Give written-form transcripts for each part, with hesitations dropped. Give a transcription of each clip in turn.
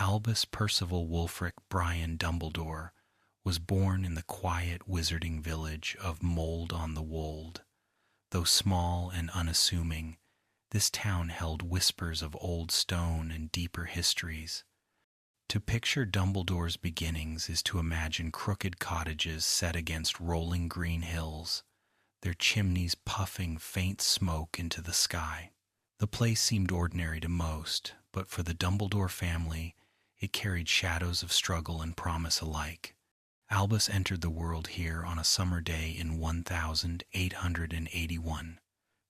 Albus Percival Wulfric Brian Dumbledore was born in the quiet wizarding village of Mold on the Wold. Though small and unassuming, this town held whispers of old stone and deeper histories. To picture Dumbledore's beginnings is to imagine crooked cottages set against rolling green hills, their chimneys puffing faint smoke into the sky. The place seemed ordinary to most, but for the Dumbledore family, it carried shadows of struggle and promise alike. Albus entered the world here on a summer day in 1881,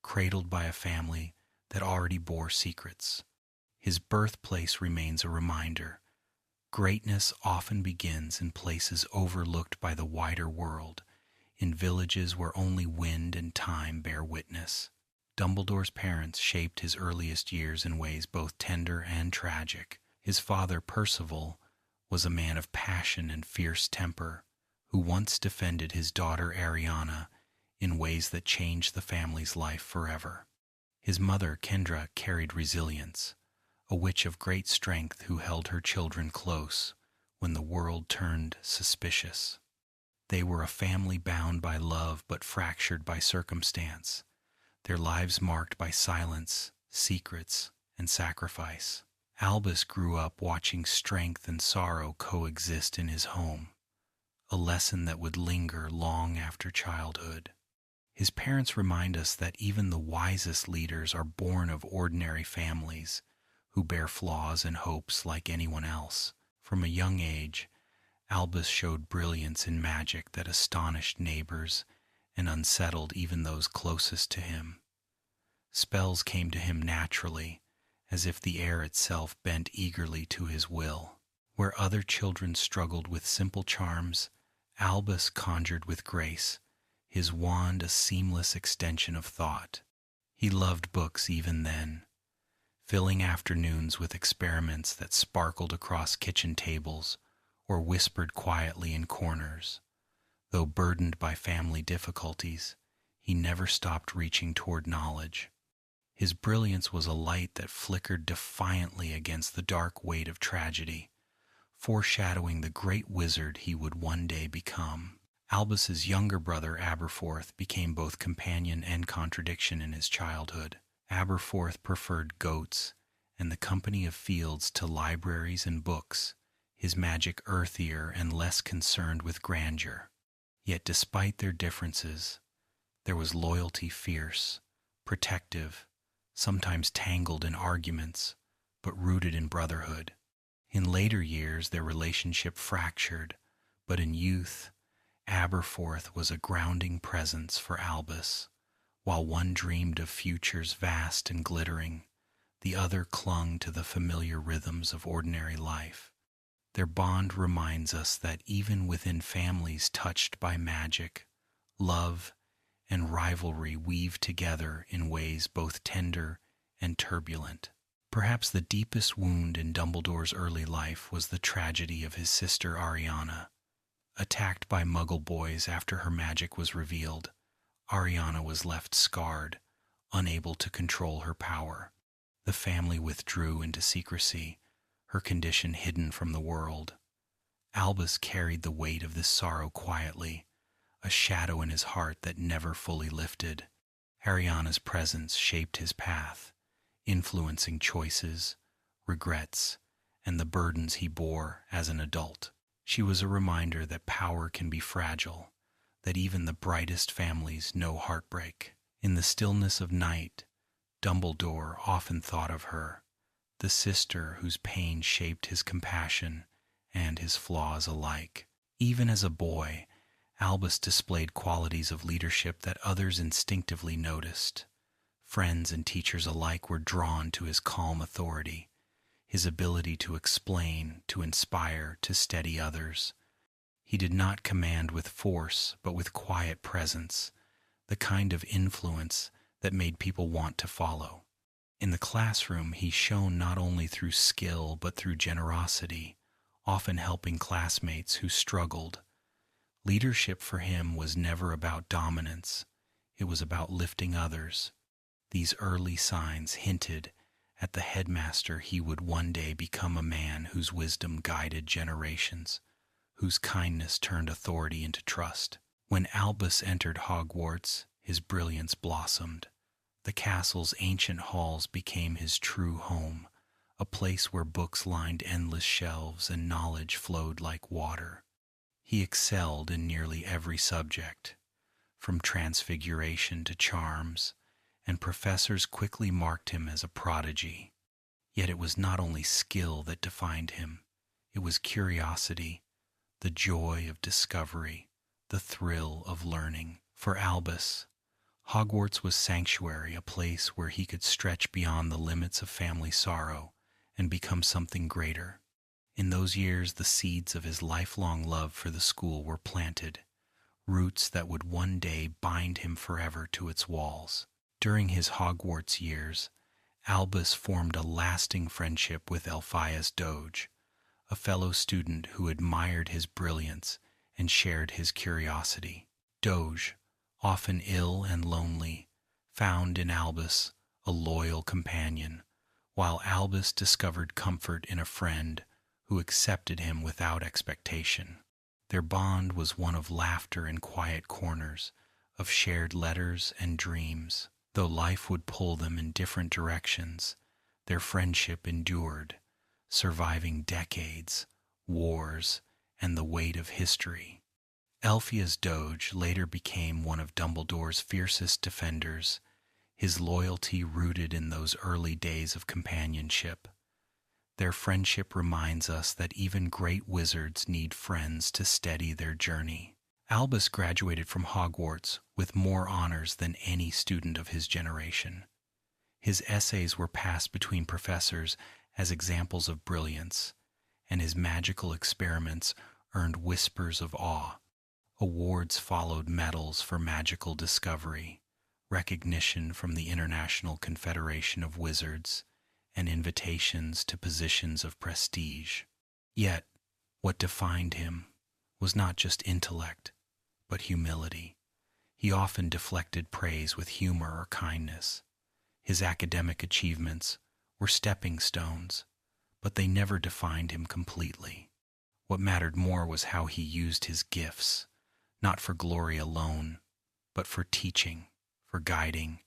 cradled by a family that already bore secrets. His birthplace remains a reminder. Greatness often begins in places overlooked by the wider world, in villages where only wind and time bear witness. Dumbledore's parents shaped his earliest years in ways both tender and tragic. His father, Percival, was a man of passion and fierce temper, who once defended his daughter Ariana in ways that changed the family's life forever. His mother, Kendra, carried resilience, a witch of great strength who held her children close when the world turned suspicious. They were a family bound by love but fractured by circumstance, their lives marked by silence, secrets, and sacrifice. Albus grew up watching strength and sorrow coexist in his home, a lesson that would linger long after childhood. His parents remind us that even the wisest leaders are born of ordinary families who bear flaws and hopes like anyone else. From a young age, Albus showed brilliance in magic that astonished neighbors and unsettled even those closest to him. Spells came to him naturally, as if the air itself bent eagerly to his will. Where other children struggled with simple charms, Albus conjured with grace, his wand a seamless extension of thought. He loved books even then, filling afternoons with experiments that sparkled across kitchen tables or whispered quietly in corners. Though burdened by family difficulties, he never stopped reaching toward knowledge. His brilliance was a light that flickered defiantly against the dark weight of tragedy, foreshadowing the great wizard he would one day become. Albus's younger brother Aberforth became both companion and contradiction in his childhood. Aberforth preferred goats and the company of fields to libraries and books, his magic earthier and less concerned with grandeur. Yet despite their differences, there was loyalty fierce, protective, sometimes tangled in arguments, but rooted in brotherhood. In later years, their relationship fractured, but in youth, Aberforth was a grounding presence for Albus. While one dreamed of futures vast and glittering, the other clung to the familiar rhythms of ordinary life. Their bond reminds us that even within families touched by magic, love and rivalry weave together in ways both tender and turbulent. Perhaps the deepest wound in Dumbledore's early life was the tragedy of his sister Ariana. Attacked by Muggle boys after her magic was revealed, Ariana was left scarred, unable to control her power. The family withdrew into secrecy, her condition hidden from the world. Albus carried the weight of this sorrow quietly, a shadow in his heart that never fully lifted. Ariana's presence shaped his path, influencing choices, regrets, and the burdens he bore as an adult. She was a reminder that power can be fragile, that even the brightest families know heartbreak. In the stillness of night, Dumbledore often thought of her, the sister whose pain shaped his compassion and his flaws alike. Even as a boy, Albus displayed qualities of leadership that others instinctively noticed. Friends and teachers alike were drawn to his calm authority, his ability to explain, to inspire, to steady others. He did not command with force, but with quiet presence, the kind of influence that made people want to follow. In the classroom, he shone not only through skill, but through generosity, often helping classmates who struggled. Leadership for him was never about dominance. It was about lifting others. These early signs hinted At the headmaster, he would one day become a man whose wisdom guided generations, whose kindness turned authority into trust. When Albus entered Hogwarts, his brilliance blossomed. The castle's ancient halls became his true home, a place where books lined endless shelves and knowledge flowed like water. He excelled in nearly every subject, from transfiguration to charms, and professors quickly marked him as a prodigy. Yet it was not only skill that defined him, it was curiosity, the joy of discovery, the thrill of learning. For Albus, Hogwarts was sanctuary, a place where he could stretch beyond the limits of family sorrow and become something greater. In those years, the seeds of his lifelong love for the school were planted, roots that would one day bind him forever to its walls. During his Hogwarts years, Albus formed a lasting friendship with Albus Doge, a fellow student who admired his brilliance and shared his curiosity. Doge, often ill and lonely, found in Albus a loyal companion, while Albus discovered comfort in a friend who accepted him without expectation. Their bond was one of laughter in quiet corners, of shared letters and dreams. Though life would pull them in different directions, their friendship endured, surviving decades, wars, and the weight of history. Albus Doge later became one of Dumbledore's fiercest defenders, his loyalty rooted in those early days of companionship. Their friendship reminds us that even great wizards need friends to steady their journey. Albus graduated from Hogwarts with more honors than any student of his generation. His essays were passed between professors as examples of brilliance, and his magical experiments earned whispers of awe. Awards followed medals for magical discovery, recognition from the International Confederation of Wizards, and invitations to positions of prestige. Yet, what defined him was not just intellect, but humility. He often deflected praise with humor or kindness. His academic achievements were stepping stones, but they never defined him completely. What mattered more was how he used his gifts, not for glory alone, but for teaching, for guiding,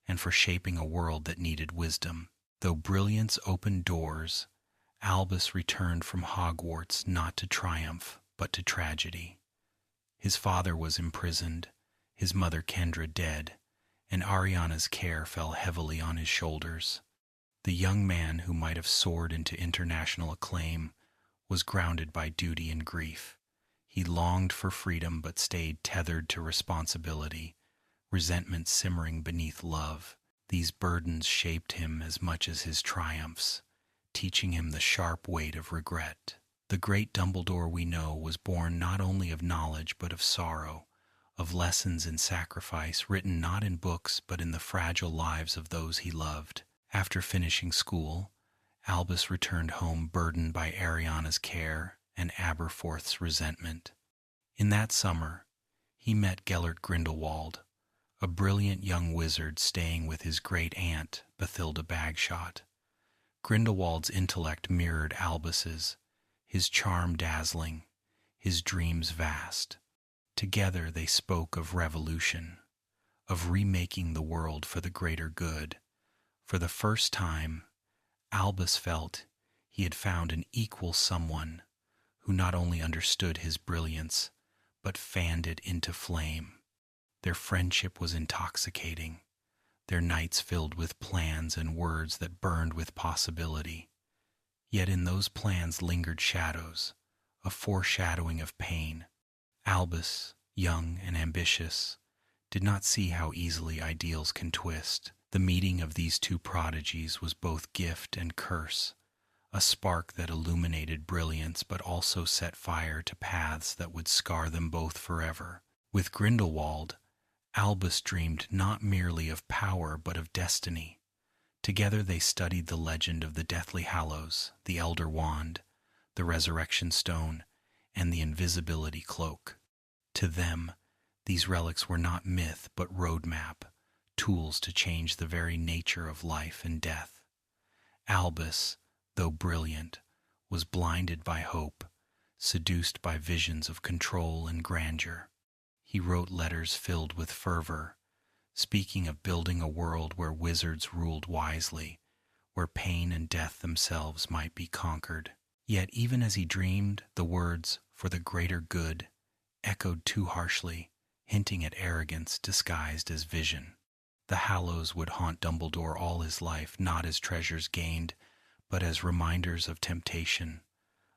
and for shaping a world that needed wisdom. Though brilliance opened doors, Albus returned from Hogwarts not to triumph, but to tragedy. His father was imprisoned, his mother Kendra dead, and Ariana's care fell heavily on his shoulders. The young man who might have soared into international acclaim was grounded by duty and grief. He longed for freedom but stayed tethered to responsibility, resentment simmering beneath love. These burdens shaped him as much as his triumphs, teaching him the sharp weight of regret. The great Dumbledore we know was born not only of knowledge but of sorrow, of lessons in sacrifice written not in books but in the fragile lives of those he loved. After finishing school, Albus returned home burdened by Ariana's care and Aberforth's resentment. In that summer, he met Gellert Grindelwald, a brilliant young wizard staying with his great-aunt, Bathilda Bagshot. Grindelwald's intellect mirrored Albus's, his charm dazzling, his dreams vast. Together they spoke of revolution, of remaking the world for the greater good. For the first time, Albus felt he had found an equal someone who not only understood his brilliance, but fanned it into flame. Their friendship was intoxicating, their nights filled with plans and words that burned with possibility. Yet in those plans lingered shadows, a foreshadowing of pain. Albus, young and ambitious, did not see how easily ideals can twist. The meeting of these two prodigies was both gift and curse, a spark that illuminated brilliance but also set fire to paths that would scar them both forever. With Grindelwald, Albus dreamed not merely of power but of destiny. Together they studied the legend of the Deathly Hallows, the Elder Wand, the Resurrection Stone, and the Invisibility Cloak. To them, these relics were not myth but roadmap, tools to change the very nature of life and death. Albus, though brilliant, was blinded by hope, seduced by visions of control and grandeur. He wrote letters filled with fervor, speaking of building a world where wizards ruled wisely, where pain and death themselves might be conquered. Yet even as he dreamed, the words, "for the greater good," echoed too harshly, hinting at arrogance disguised as vision. The Hallows would haunt Dumbledore all his life, not as treasures gained, but as reminders of temptation,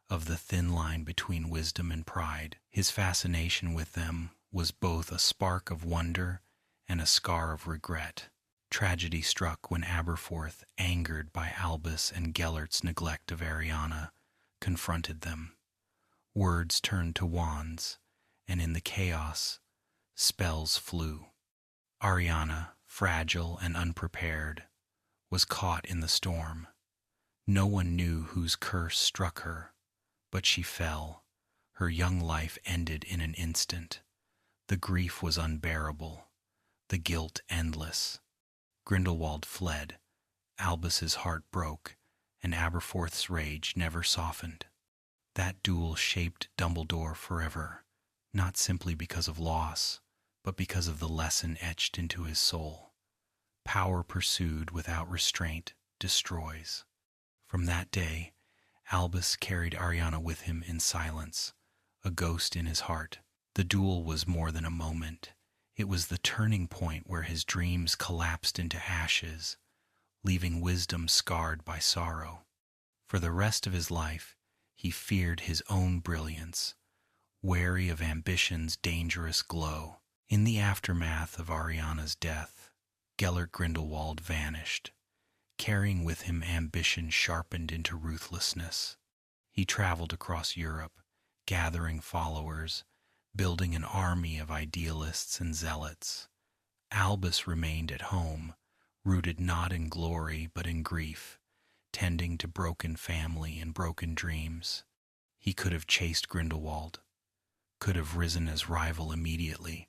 of the thin line between wisdom and pride. His fascination with them was both a spark of wonder and a scar of regret. Tragedy struck when Aberforth, angered by Albus and Gellert's neglect of Ariana, confronted them. Words turned to wands, and in the chaos, spells flew. Ariana, fragile and unprepared, was caught in the storm. No one knew whose curse struck her, but she fell. Her young life ended in an instant. The grief was unbearable, the guilt endless. Grindelwald fled, Albus's heart broke, and Aberforth's rage never softened. That duel shaped Dumbledore forever, not simply because of loss, but because of the lesson etched into his soul. Power pursued without restraint destroys. From that day, Albus carried Ariana with him in silence, a ghost in his heart. The duel was more than a moment. It was the turning point where his dreams collapsed into ashes, leaving wisdom scarred by sorrow. For the rest of his life, he feared his own brilliance, wary of ambition's dangerous glow. In the aftermath of Ariana's death, Gellert Grindelwald vanished, carrying with him ambition sharpened into ruthlessness. He traveled across Europe, gathering followers, building an army of idealists and zealots. Albus remained at home, rooted not in glory but in grief, tending to broken family and broken dreams. He could have chased Grindelwald, could have risen as rival immediately,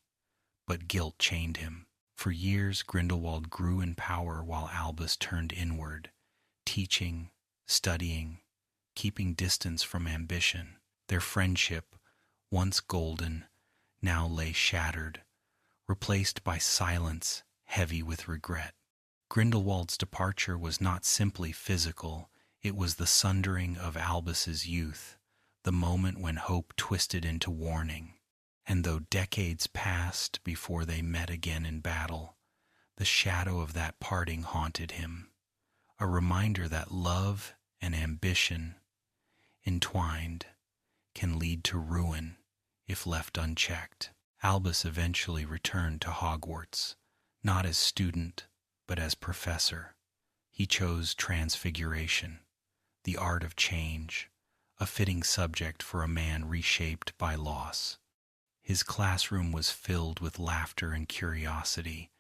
but guilt chained him. For years, Grindelwald grew in power while Albus turned inward, teaching, studying, keeping distance from ambition. Their friendship, once golden, now lay shattered, replaced by silence heavy with regret. Grindelwald's departure was not simply physical, it was the sundering of Albus's youth, the moment when hope twisted into warning. And though decades passed before they met again in battle, the shadow of that parting haunted him, a reminder that love and ambition, entwined, can lead to ruin if left unchecked. Albus eventually returned to Hogwarts, not as student, but as professor. He chose transfiguration, the art of change, a fitting subject for a man reshaped by loss. His classroom was filled with laughter and curiosity,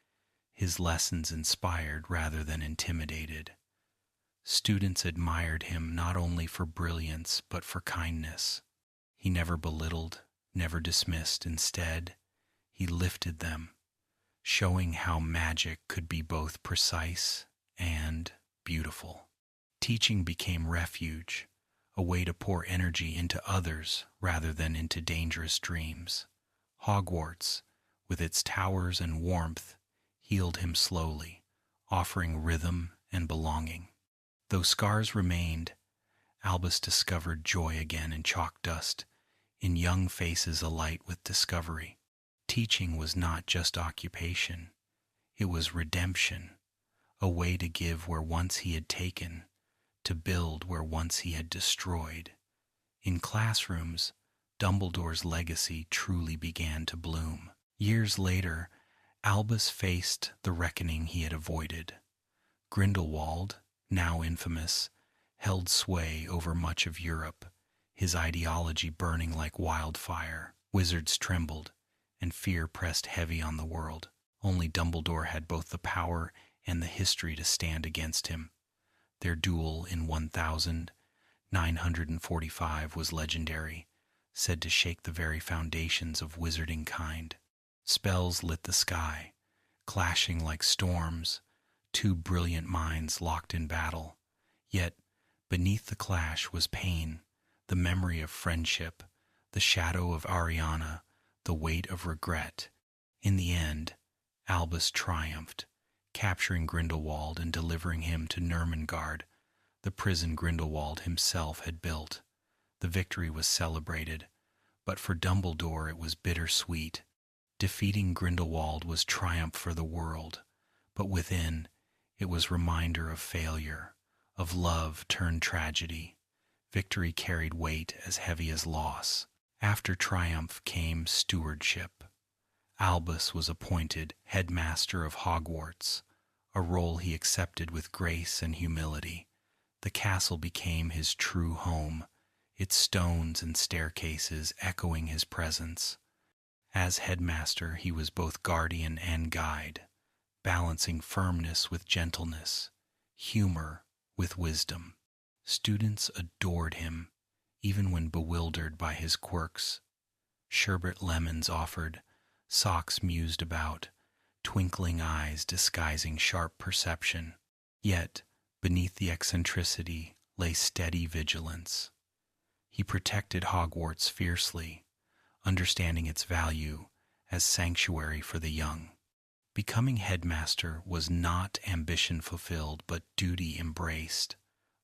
his lessons inspired rather than intimidated. Students admired him not only for brilliance but for kindness. He never belittled, never dismissed. Instead, he lifted them, showing how magic could be both precise and beautiful. Teaching became refuge, a way to pour energy into others rather than into dangerous dreams. Hogwarts, with its towers and warmth, healed him slowly, offering rhythm and belonging. Though scars remained, Albus discovered joy again in chalk dust, in young faces alight with discovery. Teaching was not just occupation, it was redemption, a way to give where once he had taken, to build where once he had destroyed. In classrooms, Dumbledore's legacy truly began to bloom. Years later, Albus faced the reckoning he had avoided. Grindelwald, now infamous, held sway over much of Europe, his ideology burning like wildfire. Wizards trembled, and fear pressed heavy on the world. Only Dumbledore had both the power and the history to stand against him. Their duel in 1945 was legendary, said to shake the very foundations of wizarding kind. Spells lit the sky, clashing like storms, two brilliant minds locked in battle. Yet, beneath the clash was pain, the memory of friendship, the shadow of Ariana, the weight of regret. In the end, Albus triumphed, capturing Grindelwald and delivering him to Nurmengard, the prison Grindelwald himself had built. The victory was celebrated, but for Dumbledore it was bittersweet. Defeating Grindelwald was triumph for the world, but within it was reminder of failure, of love turned tragedy. Victory carried weight as heavy as loss. After triumph came stewardship. Albus was appointed Headmaster of Hogwarts, a role he accepted with grace and humility. The castle became his true home, its stones and staircases echoing his presence. As headmaster, he was both guardian and guide, balancing firmness with gentleness, humor with wisdom. Students adored him, even when bewildered by his quirks. Sherbet lemons offered, socks mused about, twinkling eyes disguising sharp perception. Yet, beneath the eccentricity lay steady vigilance. He protected Hogwarts fiercely, understanding its value as sanctuary for the young. Becoming headmaster was not ambition fulfilled, but duty embraced,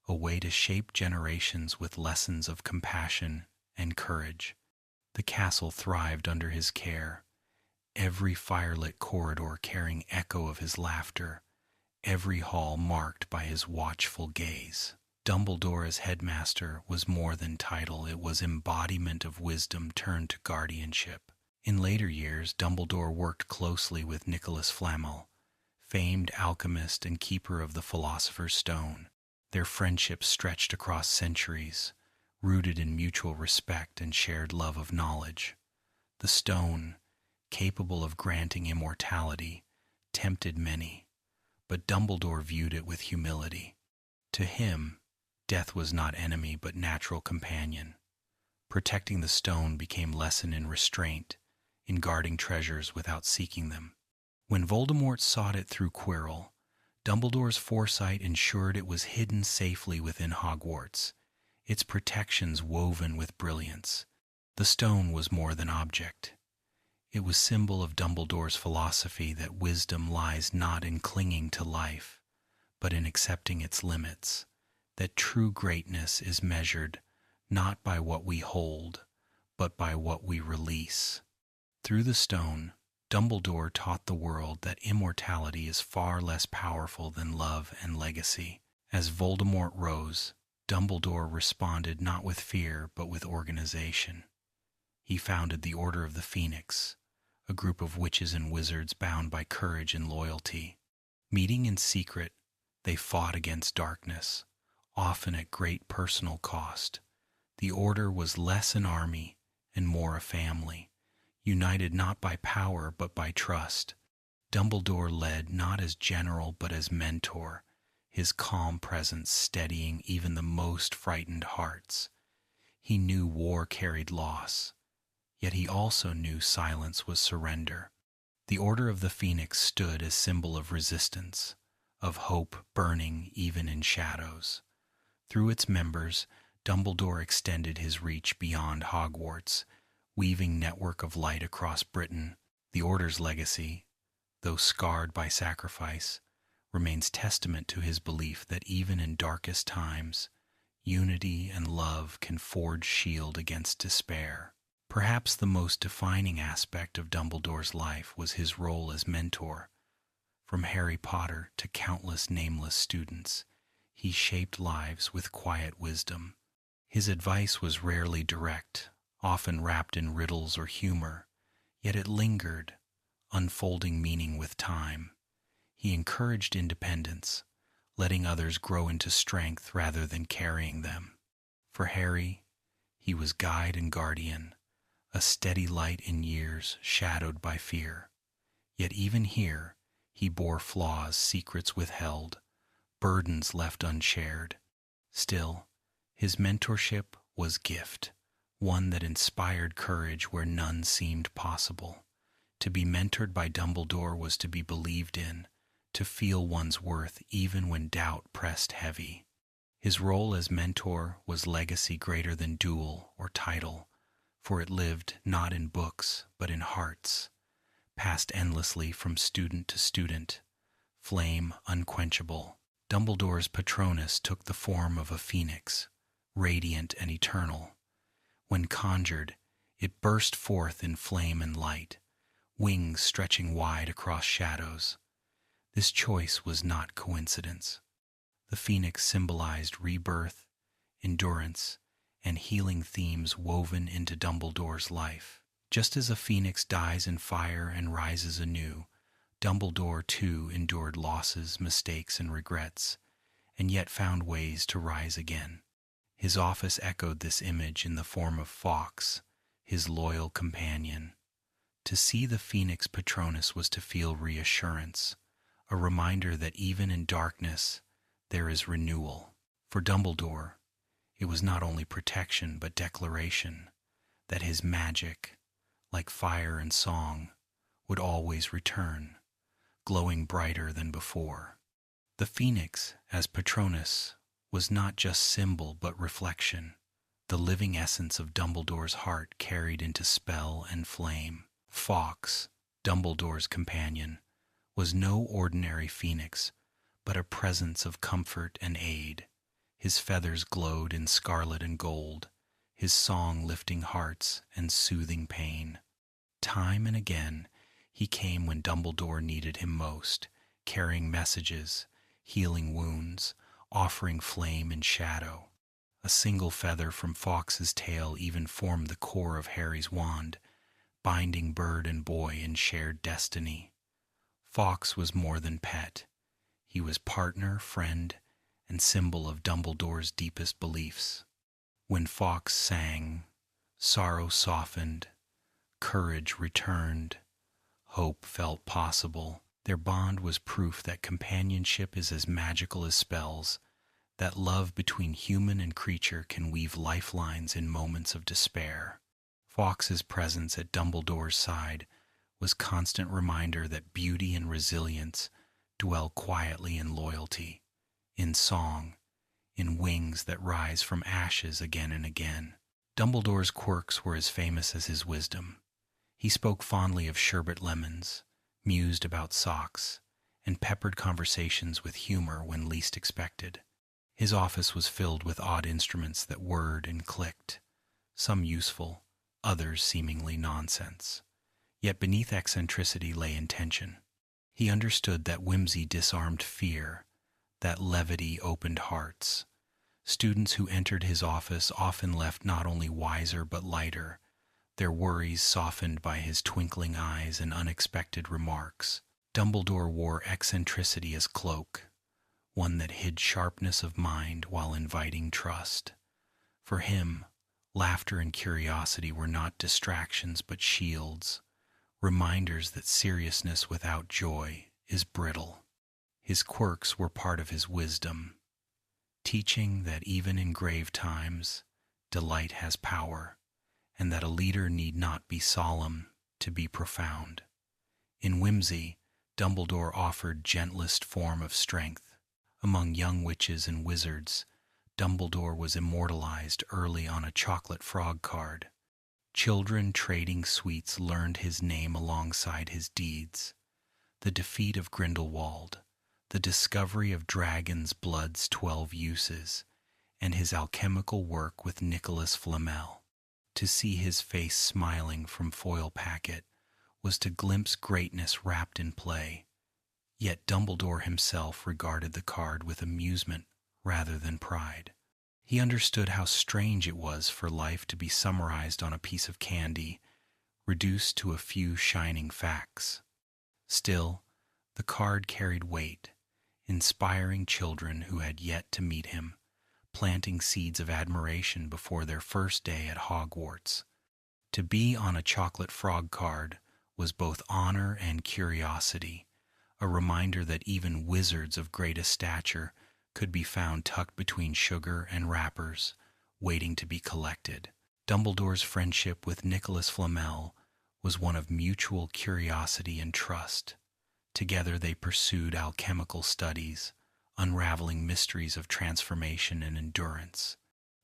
a way to shape generations with lessons of compassion and courage. The castle thrived under his care, every firelit corridor carrying echo of his laughter, every hall marked by his watchful gaze. Dumbledore as headmaster was more than title, it was embodiment of wisdom turned to guardianship. In later years, Dumbledore worked closely with Nicholas Flamel, famed alchemist and keeper of the Philosopher's Stone. Their friendship stretched across centuries, rooted in mutual respect and shared love of knowledge. The stone, capable of granting immortality, tempted many, but Dumbledore viewed it with humility. To him, death was not enemy but natural companion. Protecting the stone became lesson in restraint, in guarding treasures without seeking them. When Voldemort sought it through Quirrell, Dumbledore's foresight ensured it was hidden safely within Hogwarts, its protections woven with brilliance. The stone was more than object. It was symbol of Dumbledore's philosophy that wisdom lies not in clinging to life, but in accepting its limits, that true greatness is measured not by what we hold, but by what we release. Through the stone, Dumbledore taught the world that immortality is far less powerful than love and legacy. As Voldemort rose, Dumbledore responded not with fear but with organization. He founded the Order of the Phoenix, a group of witches and wizards bound by courage and loyalty. Meeting in secret, they fought against darkness, often at great personal cost. The Order was less an army and more a family, united not by power but by trust. Dumbledore led not as general but as mentor, his calm presence steadying even the most frightened hearts. He knew war carried loss, yet he also knew silence was surrender. The Order of the Phoenix stood as symbol of resistance, of hope burning even in shadows. Through its members, Dumbledore extended his reach beyond Hogwarts, weaving network of light across Britain. The Order's legacy, though scarred by sacrifice, remains testament to his belief that even in darkest times, unity and love can forge shield against despair. Perhaps the most defining aspect of Dumbledore's life was his role as mentor. From Harry Potter to countless nameless students, he shaped lives with quiet wisdom. His advice was rarely direct, often wrapped in riddles or humor, yet it lingered, unfolding meaning with time. He encouraged independence, letting others grow into strength rather than carrying them. For Harry, he was guide and guardian, a steady light in years shadowed by fear. Yet even here, he bore flaws, secrets withheld, burdens left unshared. Still, his mentorship was gift, one that inspired courage where none seemed possible. To be mentored by Dumbledore was to be believed in, to feel one's worth even when doubt pressed heavy. His role as mentor was legacy greater than duel or title, for it lived not in books but in hearts, passed endlessly from student to student, flame unquenchable. Dumbledore's Patronus took the form of a phoenix, radiant and eternal. When conjured, it burst forth in flame and light, wings stretching wide across shadows. This choice was not coincidence. The phoenix symbolized rebirth, endurance, and healing themes woven into Dumbledore's life. Just as a phoenix dies in fire and rises anew, Dumbledore too endured losses, mistakes, and regrets, and yet found ways to rise again. His office echoed this image in the form of Fawkes, his loyal companion. To see the Phoenix Patronus was to feel reassurance, a reminder that even in darkness there is renewal. For Dumbledore, it was not only protection but declaration that his magic, like fire and song, would always return, glowing brighter than before. The phoenix, as Patronus, was not just symbol but reflection, the living essence of Dumbledore's heart carried into spell and flame. Fawkes, Dumbledore's companion, was no ordinary phoenix, but a presence of comfort and aid. His feathers glowed in scarlet and gold, his song lifting hearts and soothing pain. Time and again, he came when Dumbledore needed him most, carrying messages, healing wounds, offering flame and shadow. A single feather from Fawkes's tail even formed the core of Harry's wand, binding bird and boy in shared destiny. Fawkes was more than pet. He was partner, friend, and symbol of Dumbledore's deepest beliefs. When Fawkes sang, sorrow softened, courage returned, hope felt possible. Their bond was proof that companionship is as magical as spells, that love between human and creature can weave lifelines in moments of despair. Fawkes's presence at Dumbledore's side was constant reminder that beauty and resilience dwell quietly in loyalty, in song, in wings that rise from ashes again and again. Dumbledore's quirks were as famous as his wisdom. He spoke fondly of sherbet lemons, mused about socks, and peppered conversations with humor when least expected. His office was filled with odd instruments that whirred and clicked, some useful, others seemingly nonsense. Yet beneath eccentricity lay intention. He understood that whimsy disarmed fear, that levity opened hearts. Students who entered his office often left not only wiser but lighter, their worries softened by his twinkling eyes and unexpected remarks. Dumbledore wore eccentricity as cloak, one that hid sharpness of mind while inviting trust. For him, laughter and curiosity were not distractions but shields, reminders that seriousness without joy is brittle. His quirks were part of his wisdom, teaching that even in grave times, delight has power, and that a leader need not be solemn to be profound. In whimsy, Dumbledore offered gentlest form of strength. Among young witches and wizards, Dumbledore was immortalized early on a chocolate frog card. Children trading sweets learned his name alongside his deeds. The defeat of Grindelwald, the discovery of Dragon's Blood's 12 uses, and his alchemical work with Nicholas Flamel. To see his face smiling from foil packet was to glimpse greatness wrapped in play. Yet Dumbledore himself regarded the card with amusement rather than pride. He understood how strange it was for life to be summarized on a piece of candy, reduced to a few shining facts. Still, the card carried weight, inspiring children who had yet to meet him, planting seeds of admiration before their first day at Hogwarts. To be on a chocolate frog card was both honor and curiosity, a reminder that even wizards of greatest stature could be found tucked between sugar and wrappers, waiting to be collected. Dumbledore's friendship with Nicholas Flamel was one of mutual curiosity and trust. Together they pursued alchemical studies, unraveling mysteries of transformation and endurance.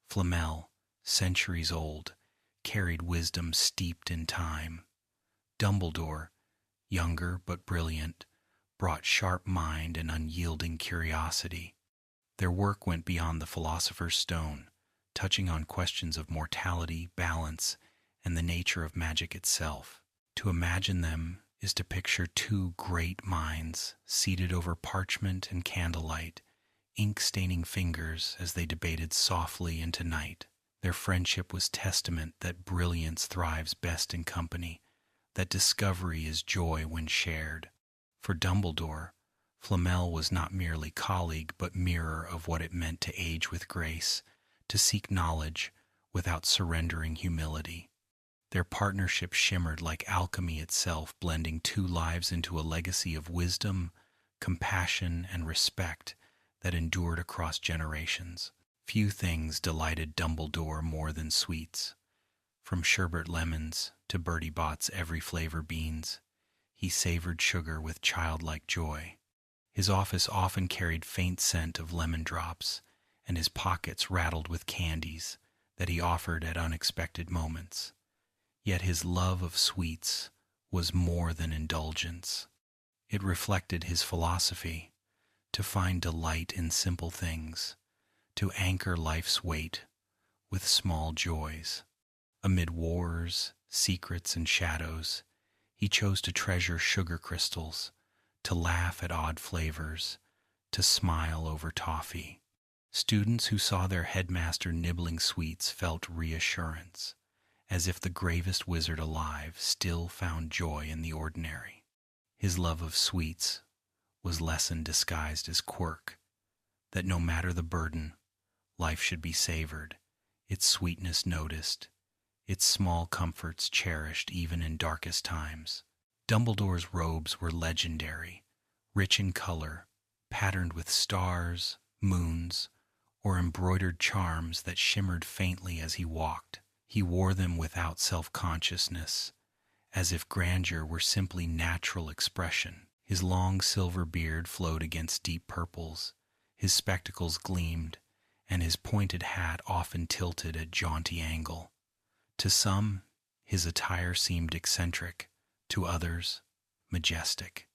Flamel, centuries old, carried wisdom steeped in time. Dumbledore, younger but brilliant, brought sharp mind and unyielding curiosity. Their work went beyond the Philosopher's Stone, touching on questions of mortality, balance, and the nature of magic itself. To imagine them is to picture two great minds seated over parchment and candlelight, ink-staining fingers as they debated softly into night. Their friendship was testament that brilliance thrives best in company, that discovery is joy when shared. For Dumbledore, Flamel was not merely colleague but mirror of what it meant to age with grace, to seek knowledge without surrendering humility. Their partnership shimmered like alchemy itself, blending two lives into a legacy of wisdom, compassion, and respect that endured across generations. Few things delighted Dumbledore more than sweets. From sherbet lemons to Bertie Bott's every flavor beans, he savored sugar with childlike joy. His office often carried faint scent of lemon drops, and his pockets rattled with candies that he offered at unexpected moments. Yet his love of sweets was more than indulgence. It reflected his philosophy, to find delight in simple things, to anchor life's weight with small joys. Amid wars, secrets, and shadows, he chose to treasure sugar crystals, to laugh at odd flavors, to smile over toffee. Students who saw their headmaster nibbling sweets felt reassurance, as if the gravest wizard alive still found joy in the ordinary. His love of sweets was lesson disguised as quirk, that no matter the burden, life should be savored, its sweetness noticed, its small comforts cherished even in darkest times. Dumbledore's robes were legendary, rich in color, patterned with stars, moons, or embroidered charms that shimmered faintly as he walked. He wore them without self-consciousness, as if grandeur were simply natural expression. His long silver beard flowed against deep purples, his spectacles gleamed, and his pointed hat often tilted at jaunty angle. To some, his attire seemed eccentric, to others, majestic.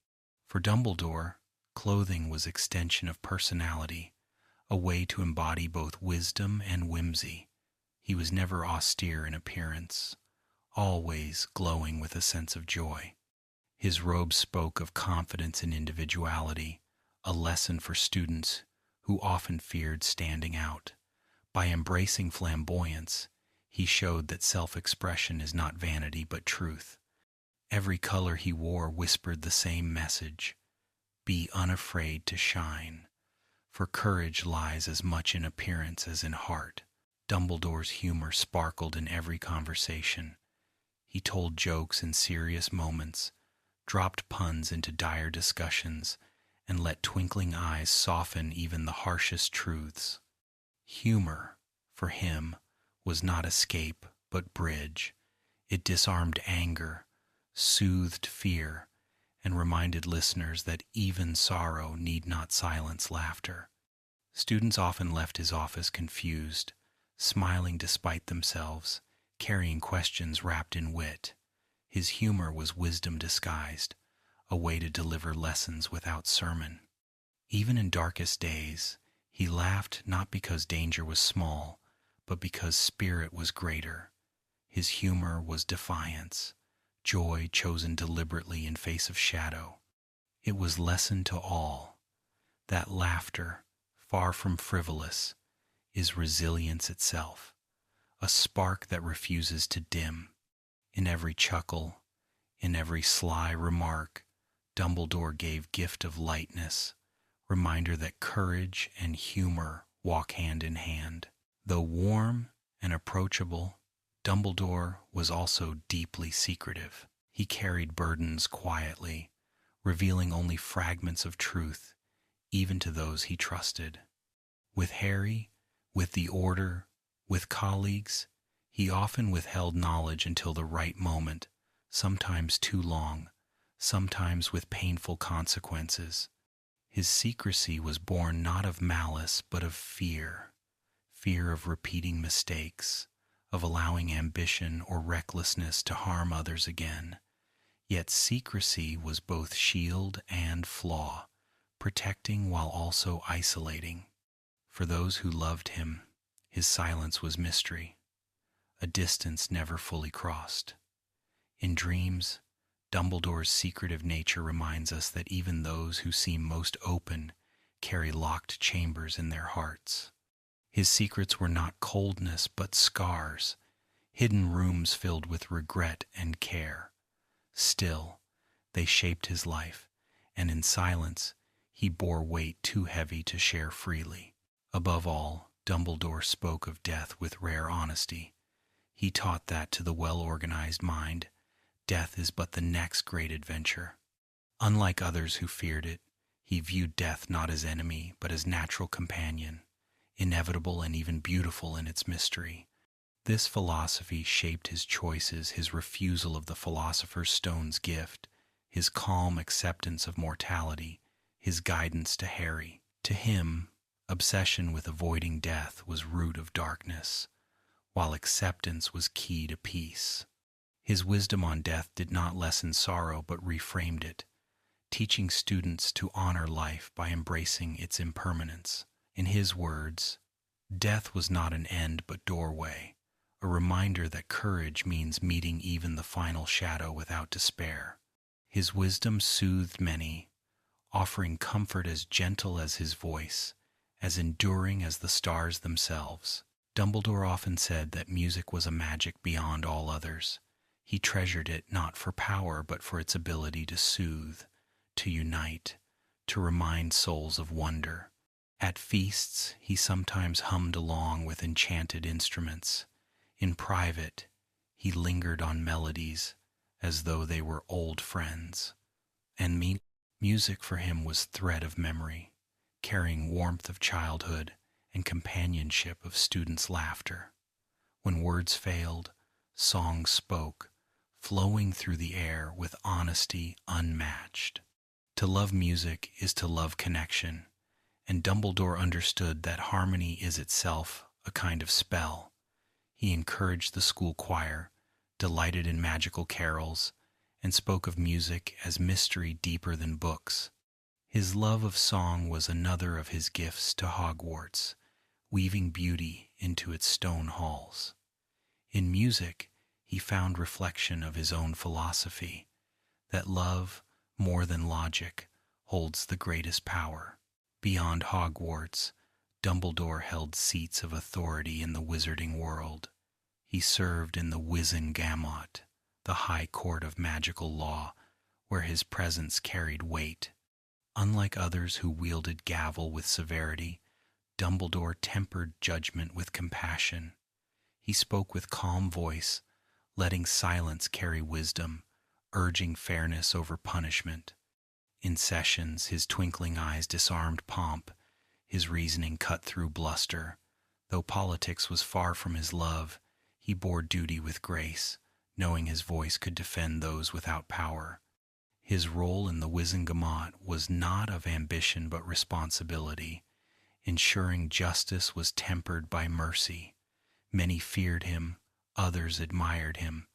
For Dumbledore, clothing was extension of personality, a way to embody both wisdom and whimsy. He was never austere in appearance, always glowing with a sense of joy. His robe spoke of confidence and individuality, a lesson for students who often feared standing out. By embracing flamboyance, he showed that self-expression is not vanity but truth. Every color he wore whispered the same message: be unafraid to shine, for courage lies as much in appearance as in heart. Dumbledore's humor sparkled in every conversation. He told jokes in serious moments, dropped puns into dire discussions, and let twinkling eyes soften even the harshest truths. Humor, for him, was not escape but bridge. It disarmed anger, soothed fear, and reminded listeners that even sorrow need not silence laughter. Students often left his office confused, smiling despite themselves, carrying questions wrapped in wit. His humor was wisdom disguised, a way to deliver lessons without sermon. Even in darkest days, he laughed not because danger was small, but because spirit was greater. His humor was defiance, joy chosen deliberately in face of shadow. It was lesson to all that laughter, far from frivolous, is resilience itself, a spark that refuses to dim. In every chuckle, in every sly remark, Dumbledore gave gift of lightness, reminder that courage and humor walk hand in hand. Though warm and approachable, Dumbledore was also deeply secretive. He carried burdens quietly, revealing only fragments of truth, even to those he trusted. With Harry, with the Order, with colleagues, he often withheld knowledge until the right moment, sometimes too long, sometimes with painful consequences. His secrecy was born not of malice but of fear, fear of repeating mistakes, of allowing ambition or recklessness to harm others again. Yet secrecy was both shield and flaw, protecting while also isolating. For those who loved him, his silence was mystery, a distance never fully crossed. In dreams, Dumbledore's secretive nature reminds us that even those who seem most open carry locked chambers in their hearts. His secrets were not coldness but scars, hidden rooms filled with regret and care. Still, they shaped his life, and in silence he bore weight too heavy to share freely. Above all, Dumbledore spoke of death with rare honesty. He taught that to the well-organized mind, death is but the next great adventure. Unlike others who feared it, he viewed death not as enemy but as natural companion, inevitable and even beautiful in its mystery. This philosophy shaped his choices, his refusal of the Philosopher's Stone's gift, his calm acceptance of mortality, his guidance to Harry. To him, obsession with avoiding death was root of darkness, while acceptance was key to peace. His wisdom on death did not lessen sorrow but reframed it, teaching students to honor life by embracing its impermanence. In his words, death was not an end but doorway, a reminder that courage means meeting even the final shadow without despair. His wisdom soothed many, offering comfort as gentle as his voice, as enduring as the stars themselves. Dumbledore often said that music was a magic beyond all others. He treasured it not for power but for its ability to soothe, to unite, to remind souls of wonder. At feasts, he sometimes hummed along with enchanted instruments. In private, he lingered on melodies as though they were old friends. And music for him was thread of memory, carrying warmth of childhood and companionship of students' laughter. When words failed, song spoke, flowing through the air with honesty unmatched. To love music is to love connection, and Dumbledore understood that harmony is itself a kind of spell. He encouraged the school choir, delighted in magical carols, and spoke of music as mystery deeper than books. His love of song was another of his gifts to Hogwarts, weaving beauty into its stone halls. In music, he found reflection of his own philosophy, that love, more than logic, holds the greatest power. Beyond Hogwarts, Dumbledore held seats of authority in the wizarding world. He served in the Wizengamot, the high court of magical law, where his presence carried weight. Unlike others who wielded gavel with severity, Dumbledore tempered judgment with compassion. He spoke with calm voice, letting silence carry wisdom, urging fairness over punishment. In sessions, his twinkling eyes disarmed pomp, his reasoning cut through bluster. Though politics was far from his love, he bore duty with grace, knowing his voice could defend those without power. His role in the Wizengamot was not of ambition but responsibility, ensuring justice was tempered by mercy. Many feared him, others admired him,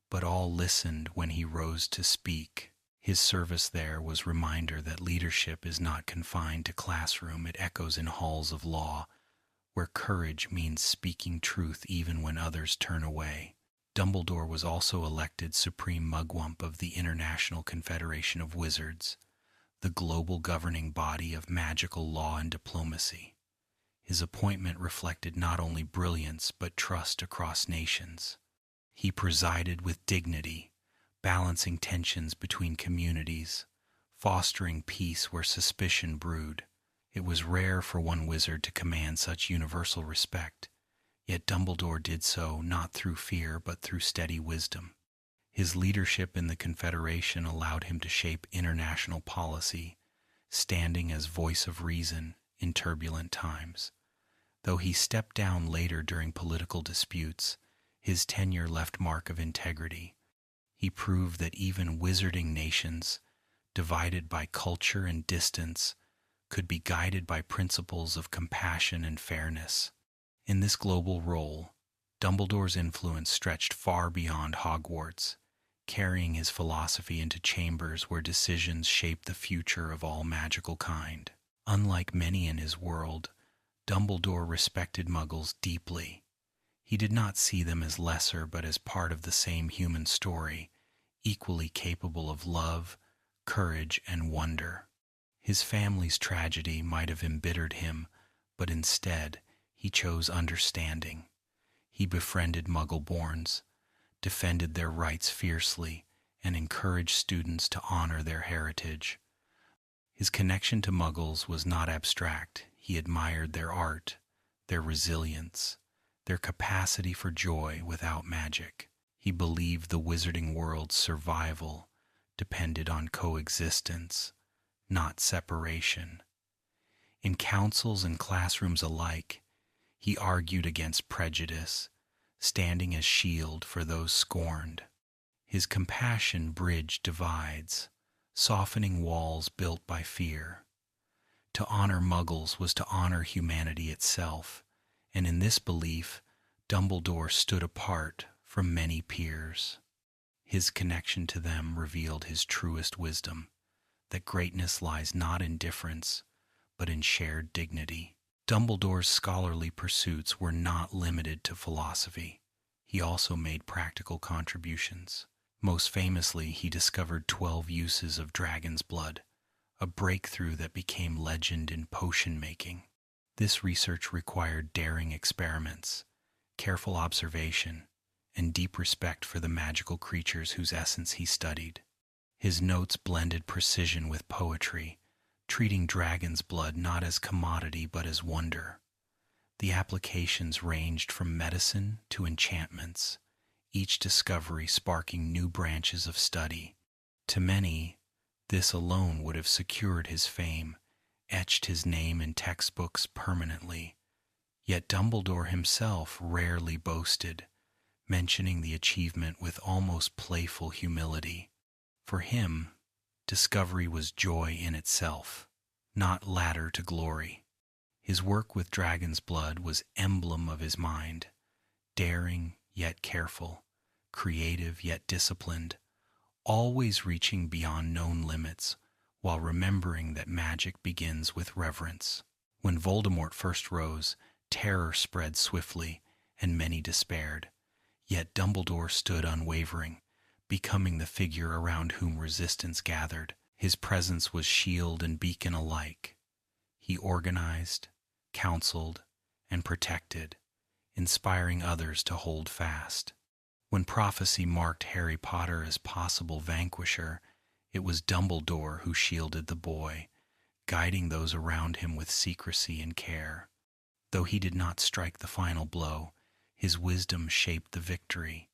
but all listened when he rose to speak. His service there was reminder that leadership is not confined to classroom, it echoes in halls of law, where courage means speaking truth even when others turn away. Dumbledore was also elected Supreme Mugwump of the International Confederation of Wizards, the global governing body of magical law and diplomacy. His appointment reflected not only brilliance but trust across nations. He presided with dignity, balancing tensions between communities, fostering peace where suspicion brewed. It was rare for one wizard to command such universal respect, yet Dumbledore did so not through fear but through steady wisdom. His leadership in the Confederation allowed him to shape international policy, standing as voice of reason in turbulent times. Though he stepped down later during political disputes, his tenure left mark of integrity. He proved that even wizarding nations, divided by culture and distance, could be guided by principles of compassion and fairness. In this global role, Dumbledore's influence stretched far beyond Hogwarts, carrying his philosophy into chambers where decisions shaped the future of all magical kind. Unlike many in his world, Dumbledore respected Muggles deeply. He did not see them as lesser but as part of the same human story, equally capable of love, courage, and wonder. His family's tragedy might have embittered him, but instead he chose understanding. He befriended Muggle-borns, defended their rights fiercely, and encouraged students to honor their heritage. His connection to Muggles was not abstract. He admired their art, their resilience, their capacity for joy without magic. He believed the wizarding world's survival depended on coexistence, not separation. In councils and classrooms alike, he argued against prejudice, standing as shield for those scorned. His compassion bridged divides, softening walls built by fear. To honor Muggles was to honor humanity itself, and in this belief, Dumbledore stood apart from many peers. His connection to them revealed his truest wisdom, that greatness lies not in difference, but in shared dignity. Dumbledore's scholarly pursuits were not limited to philosophy. He also made practical contributions. Most famously, he discovered 12 uses of dragon's blood, a breakthrough that became legend in potion making. This research required daring experiments, careful observation, and deep respect for the magical creatures whose essence he studied. His notes blended precision with poetry, treating dragon's blood not as commodity but as wonder. The applications ranged from medicine to enchantments, each discovery sparking new branches of study. To many, this alone would have secured his fame, etched his name in textbooks permanently. Yet Dumbledore himself rarely boasted, mentioning the achievement with almost playful humility. For him, discovery was joy in itself, not ladder to glory. His work with dragon's blood was emblem of his mind, daring yet careful, creative yet disciplined, always reaching beyond known limits while remembering that magic begins with reverence. When Voldemort first rose, terror spread swiftly, and many despaired. Yet Dumbledore stood unwavering, becoming the figure around whom resistance gathered. His presence was shield and beacon alike. He organized, counseled, and protected, inspiring others to hold fast. When prophecy marked Harry Potter as possible vanquisher, it was Dumbledore who shielded the boy, guiding those around him with secrecy and care. Though he did not strike the final blow, his wisdom shaped the victory.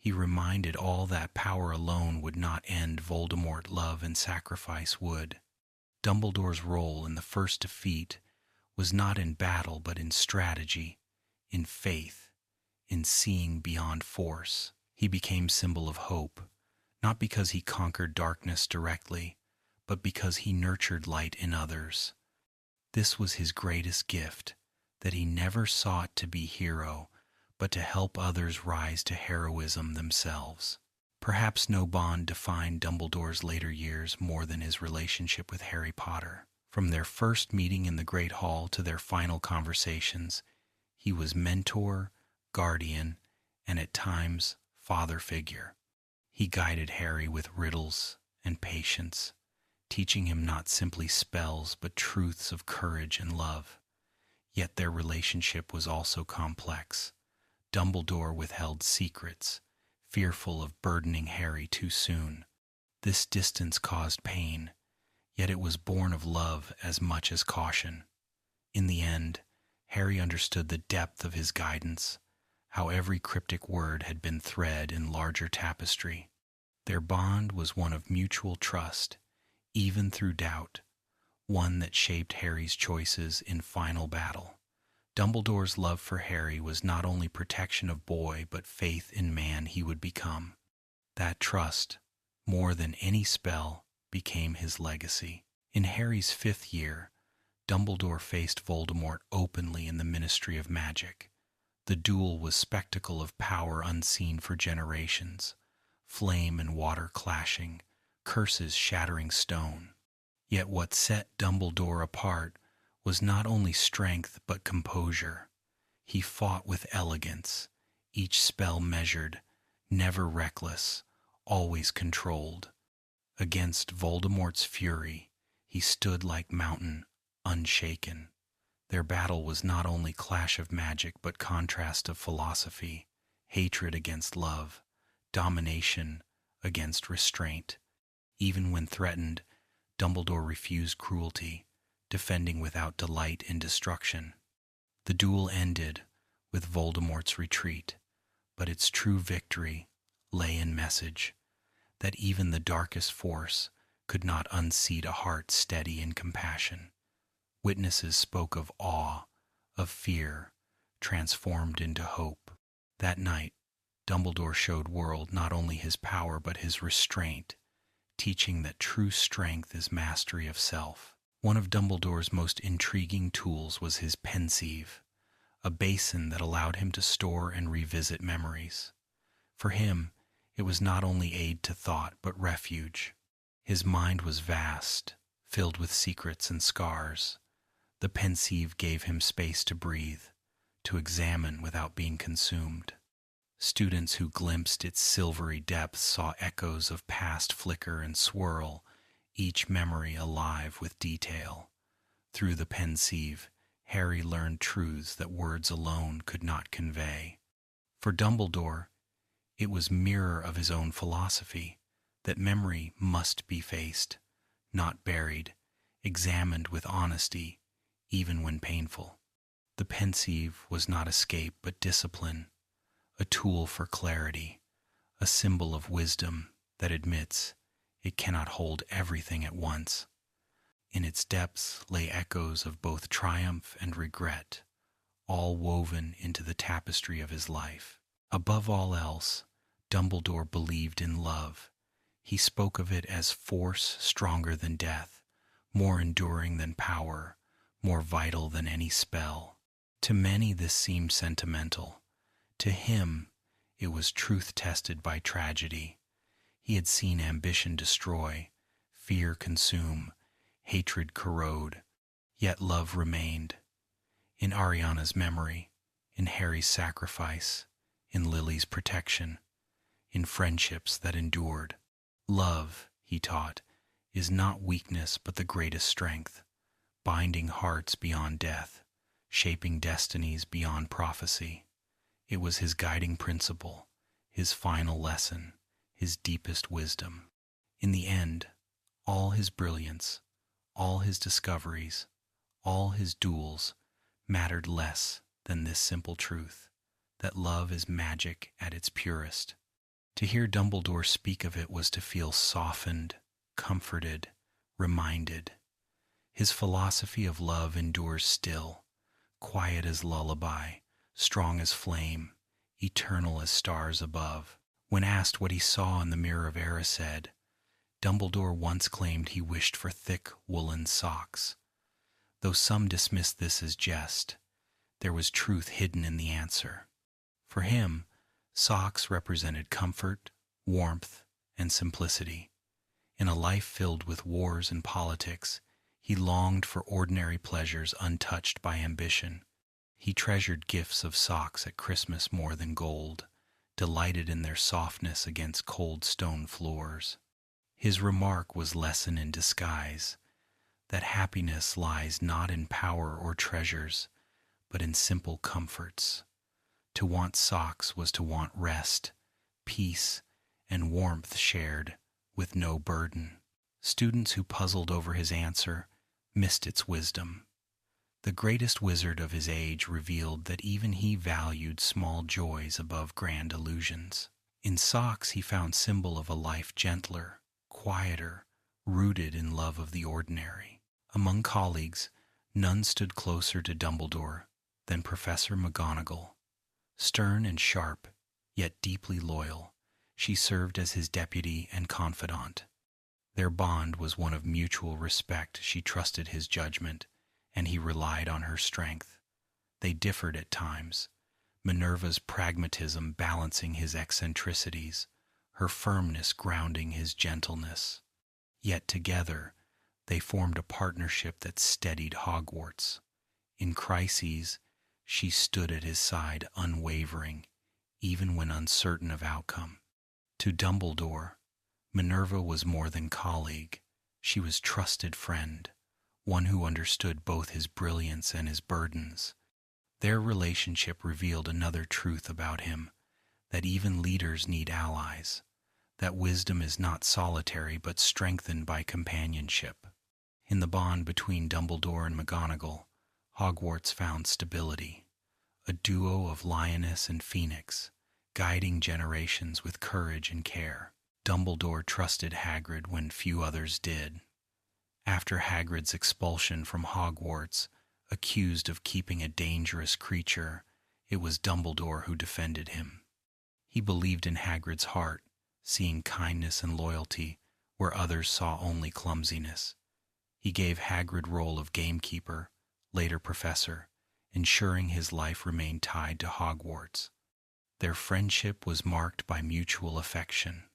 He reminded all that power alone would not end Voldemort. Love and sacrifice would. Dumbledore's role in the first defeat was not in battle but in strategy, in faith, in seeing beyond force. He became symbol of hope, not because he conquered darkness directly, but because he nurtured light in others. This was his greatest gift, that he never sought to be hero, but to help others rise to heroism themselves. Perhaps no bond defined Dumbledore's later years more than his relationship with Harry Potter. From their first meeting in the Great Hall to their final conversations, he was mentor, guardian, and at times father figure. He guided Harry with riddles and patience, teaching him not simply spells but truths of courage and love. Yet their relationship was also complex. Dumbledore withheld secrets, fearful of burdening Harry too soon. This distance caused pain, yet it was born of love as much as caution. In the end, Harry understood the depth of his guidance, how every cryptic word had been thread in larger tapestry. Their bond was one of mutual trust, even through doubt, one that shaped Harry's choices in final battle. Dumbledore's love for Harry was not only protection of boy, but faith in man he would become. That trust, more than any spell, became his legacy. In Harry's 5th year, Dumbledore faced Voldemort openly in the Ministry of Magic. The duel was spectacle of power unseen for generations, flame and water clashing, curses shattering stone. Yet what set Dumbledore apart was not only strength but composure. He fought with elegance, each spell measured, never reckless, always controlled. Against Voldemort's fury, he stood like mountain, unshaken. Their battle was not only clash of magic but contrast of philosophy, hatred against love, domination against restraint. Even when threatened, Dumbledore refused cruelty, defending without delight in destruction. The duel ended with Voldemort's retreat, but its true victory lay in message, that even the darkest force could not unseat a heart steady in compassion. Witnesses spoke of awe, of fear, transformed into hope. That night, Dumbledore showed world not only his power but his restraint, teaching that true strength is mastery of self. One of Dumbledore's most intriguing tools was his pensieve, a basin that allowed him to store and revisit memories. For him, it was not only aid to thought but refuge. His mind was vast, filled with secrets and scars. The pensieve gave him space to breathe, to examine without being consumed. Students who glimpsed its silvery depths saw echoes of past flicker and swirl, each memory alive with detail. Through the pensieve, Harry learned truths that words alone could not convey. For Dumbledore, it was mirror of his own philosophy, that memory must be faced, not buried, examined with honesty, even when painful. The pensieve was not escape but discipline, a tool for clarity, a symbol of wisdom that admits it cannot hold everything at once. In its depths lay echoes of both triumph and regret, all woven into the tapestry of his life. Above all else, Dumbledore believed in love. He spoke of it as force stronger than death, more enduring than power, more vital than any spell. To many this seemed sentimental. To him, it was truth tested by tragedy. He had seen ambition destroy, fear consume, hatred corrode, yet love remained. In Ariana's memory, in Harry's sacrifice, in Lily's protection, in friendships that endured. Love, he taught, is not weakness but the greatest strength, binding hearts beyond death, shaping destinies beyond prophecy. It was his guiding principle, his final lesson, his deepest wisdom. In the end, all his brilliance, all his discoveries, all his duels mattered less than this simple truth, that love is magic at its purest. To hear Dumbledore speak of it was to feel softened, comforted, reminded. His philosophy of love endures still, quiet as lullaby, strong as flame, eternal as stars above. When asked what he saw in the mirror of Erised, Dumbledore once claimed he wished for thick woolen socks. Though some dismissed this as jest, there was truth hidden in the answer. For him, socks represented comfort, warmth, and simplicity. In a life filled with wars and politics, he longed for ordinary pleasures untouched by ambition. He treasured gifts of socks at Christmas more than gold, delighted in their softness against cold stone floors. His remark was lesson in disguise, that happiness lies not in power or treasures, but in simple comforts. To want socks was to want rest, peace, and warmth shared, with no burden. Students who puzzled over his answer missed its wisdom. The greatest wizard of his age revealed that even he valued small joys above grand illusions. In socks he found symbol of a life gentler, quieter, rooted in love of the ordinary. Among colleagues, none stood closer to Dumbledore than Professor McGonagall. Stern and sharp, yet deeply loyal, she served as his deputy and confidant. Their bond was one of mutual respect. She trusted his judgment, and he relied on her strength. They differed at times, Minerva's pragmatism balancing his eccentricities, her firmness grounding his gentleness. Yet together, they formed a partnership that steadied Hogwarts. In crises, she stood at his side unwavering, even when uncertain of outcome. To Dumbledore, Minerva was more than colleague. She was trusted friend, one who understood both his brilliance and his burdens. Their relationship revealed another truth about him, that even leaders need allies, that wisdom is not solitary but strengthened by companionship. In the bond between Dumbledore and McGonagall, Hogwarts found stability, a duo of lioness and phoenix, guiding generations with courage and care. Dumbledore trusted Hagrid when few others did. After Hagrid's expulsion from Hogwarts, accused of keeping a dangerous creature, it was Dumbledore who defended him. He believed in Hagrid's heart, seeing kindness and loyalty where others saw only clumsiness. He gave Hagrid role of gamekeeper, later professor, ensuring his life remained tied to Hogwarts. Their friendship was marked by mutual affection.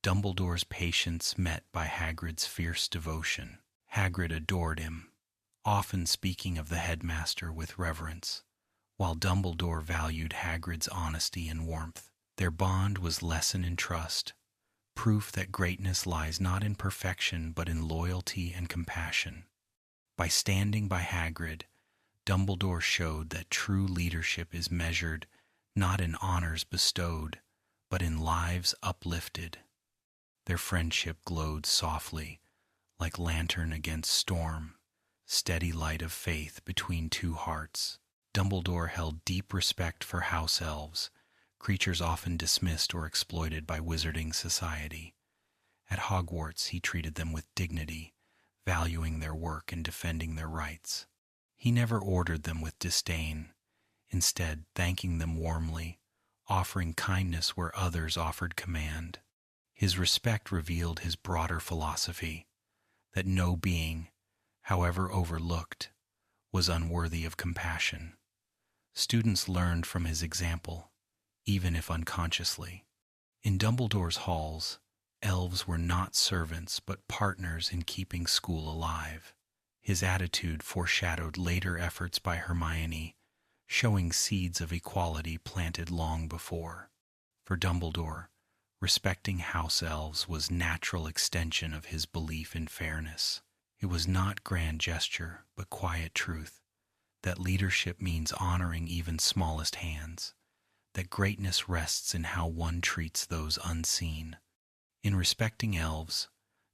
Dumbledore's patience met by Hagrid's fierce devotion. Hagrid adored him, often speaking of the headmaster with reverence, while Dumbledore valued Hagrid's honesty and warmth. Their bond was lesson in trust, proof that greatness lies not in perfection but in loyalty and compassion. By standing by Hagrid, Dumbledore showed that true leadership is measured not in honors bestowed, but in lives uplifted. Their friendship glowed softly, like lantern against storm, steady light of faith between two hearts. Dumbledore held deep respect for house elves, creatures often dismissed or exploited by wizarding society. At Hogwarts, he treated them with dignity, valuing their work and defending their rights. He never ordered them with disdain, instead thanking them warmly, offering kindness where others offered command. His respect revealed his broader philosophy, that no being, however overlooked, was unworthy of compassion. Students learned from his example, even if unconsciously. In Dumbledore's halls, elves were not servants but partners in keeping school alive. His attitude foreshadowed later efforts by Hermione, showing seeds of equality planted long before. For Dumbledore, respecting house elves was natural extension of his belief in fairness. It was not grand gesture, but quiet truth, that leadership means honoring even smallest hands, that greatness rests in how one treats those unseen. In respecting elves,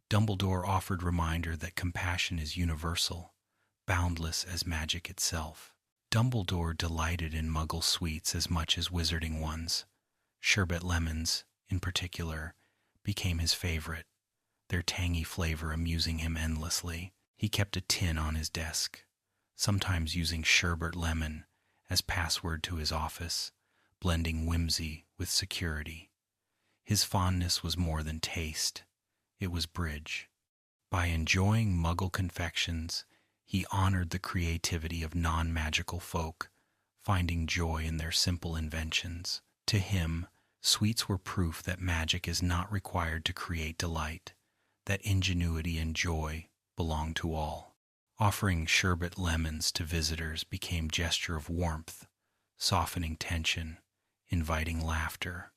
Dumbledore offered reminder that compassion is universal, boundless as magic itself. Dumbledore delighted in Muggle sweets as much as wizarding ones. Sherbet lemons, in particular, became his favorite, their tangy flavor amusing him endlessly. He kept a tin on his desk, sometimes using sherbet lemon as password to his office, blending whimsy with security. His fondness was more than taste, it was bridge. By enjoying Muggle confections, he honored the creativity of non-magical folk, finding joy in their simple inventions. To him, sweets were proof that magic is not required to create delight, that ingenuity and joy belong to all. Offering sherbet lemons to visitors became gesture of warmth, softening tension, inviting laughter.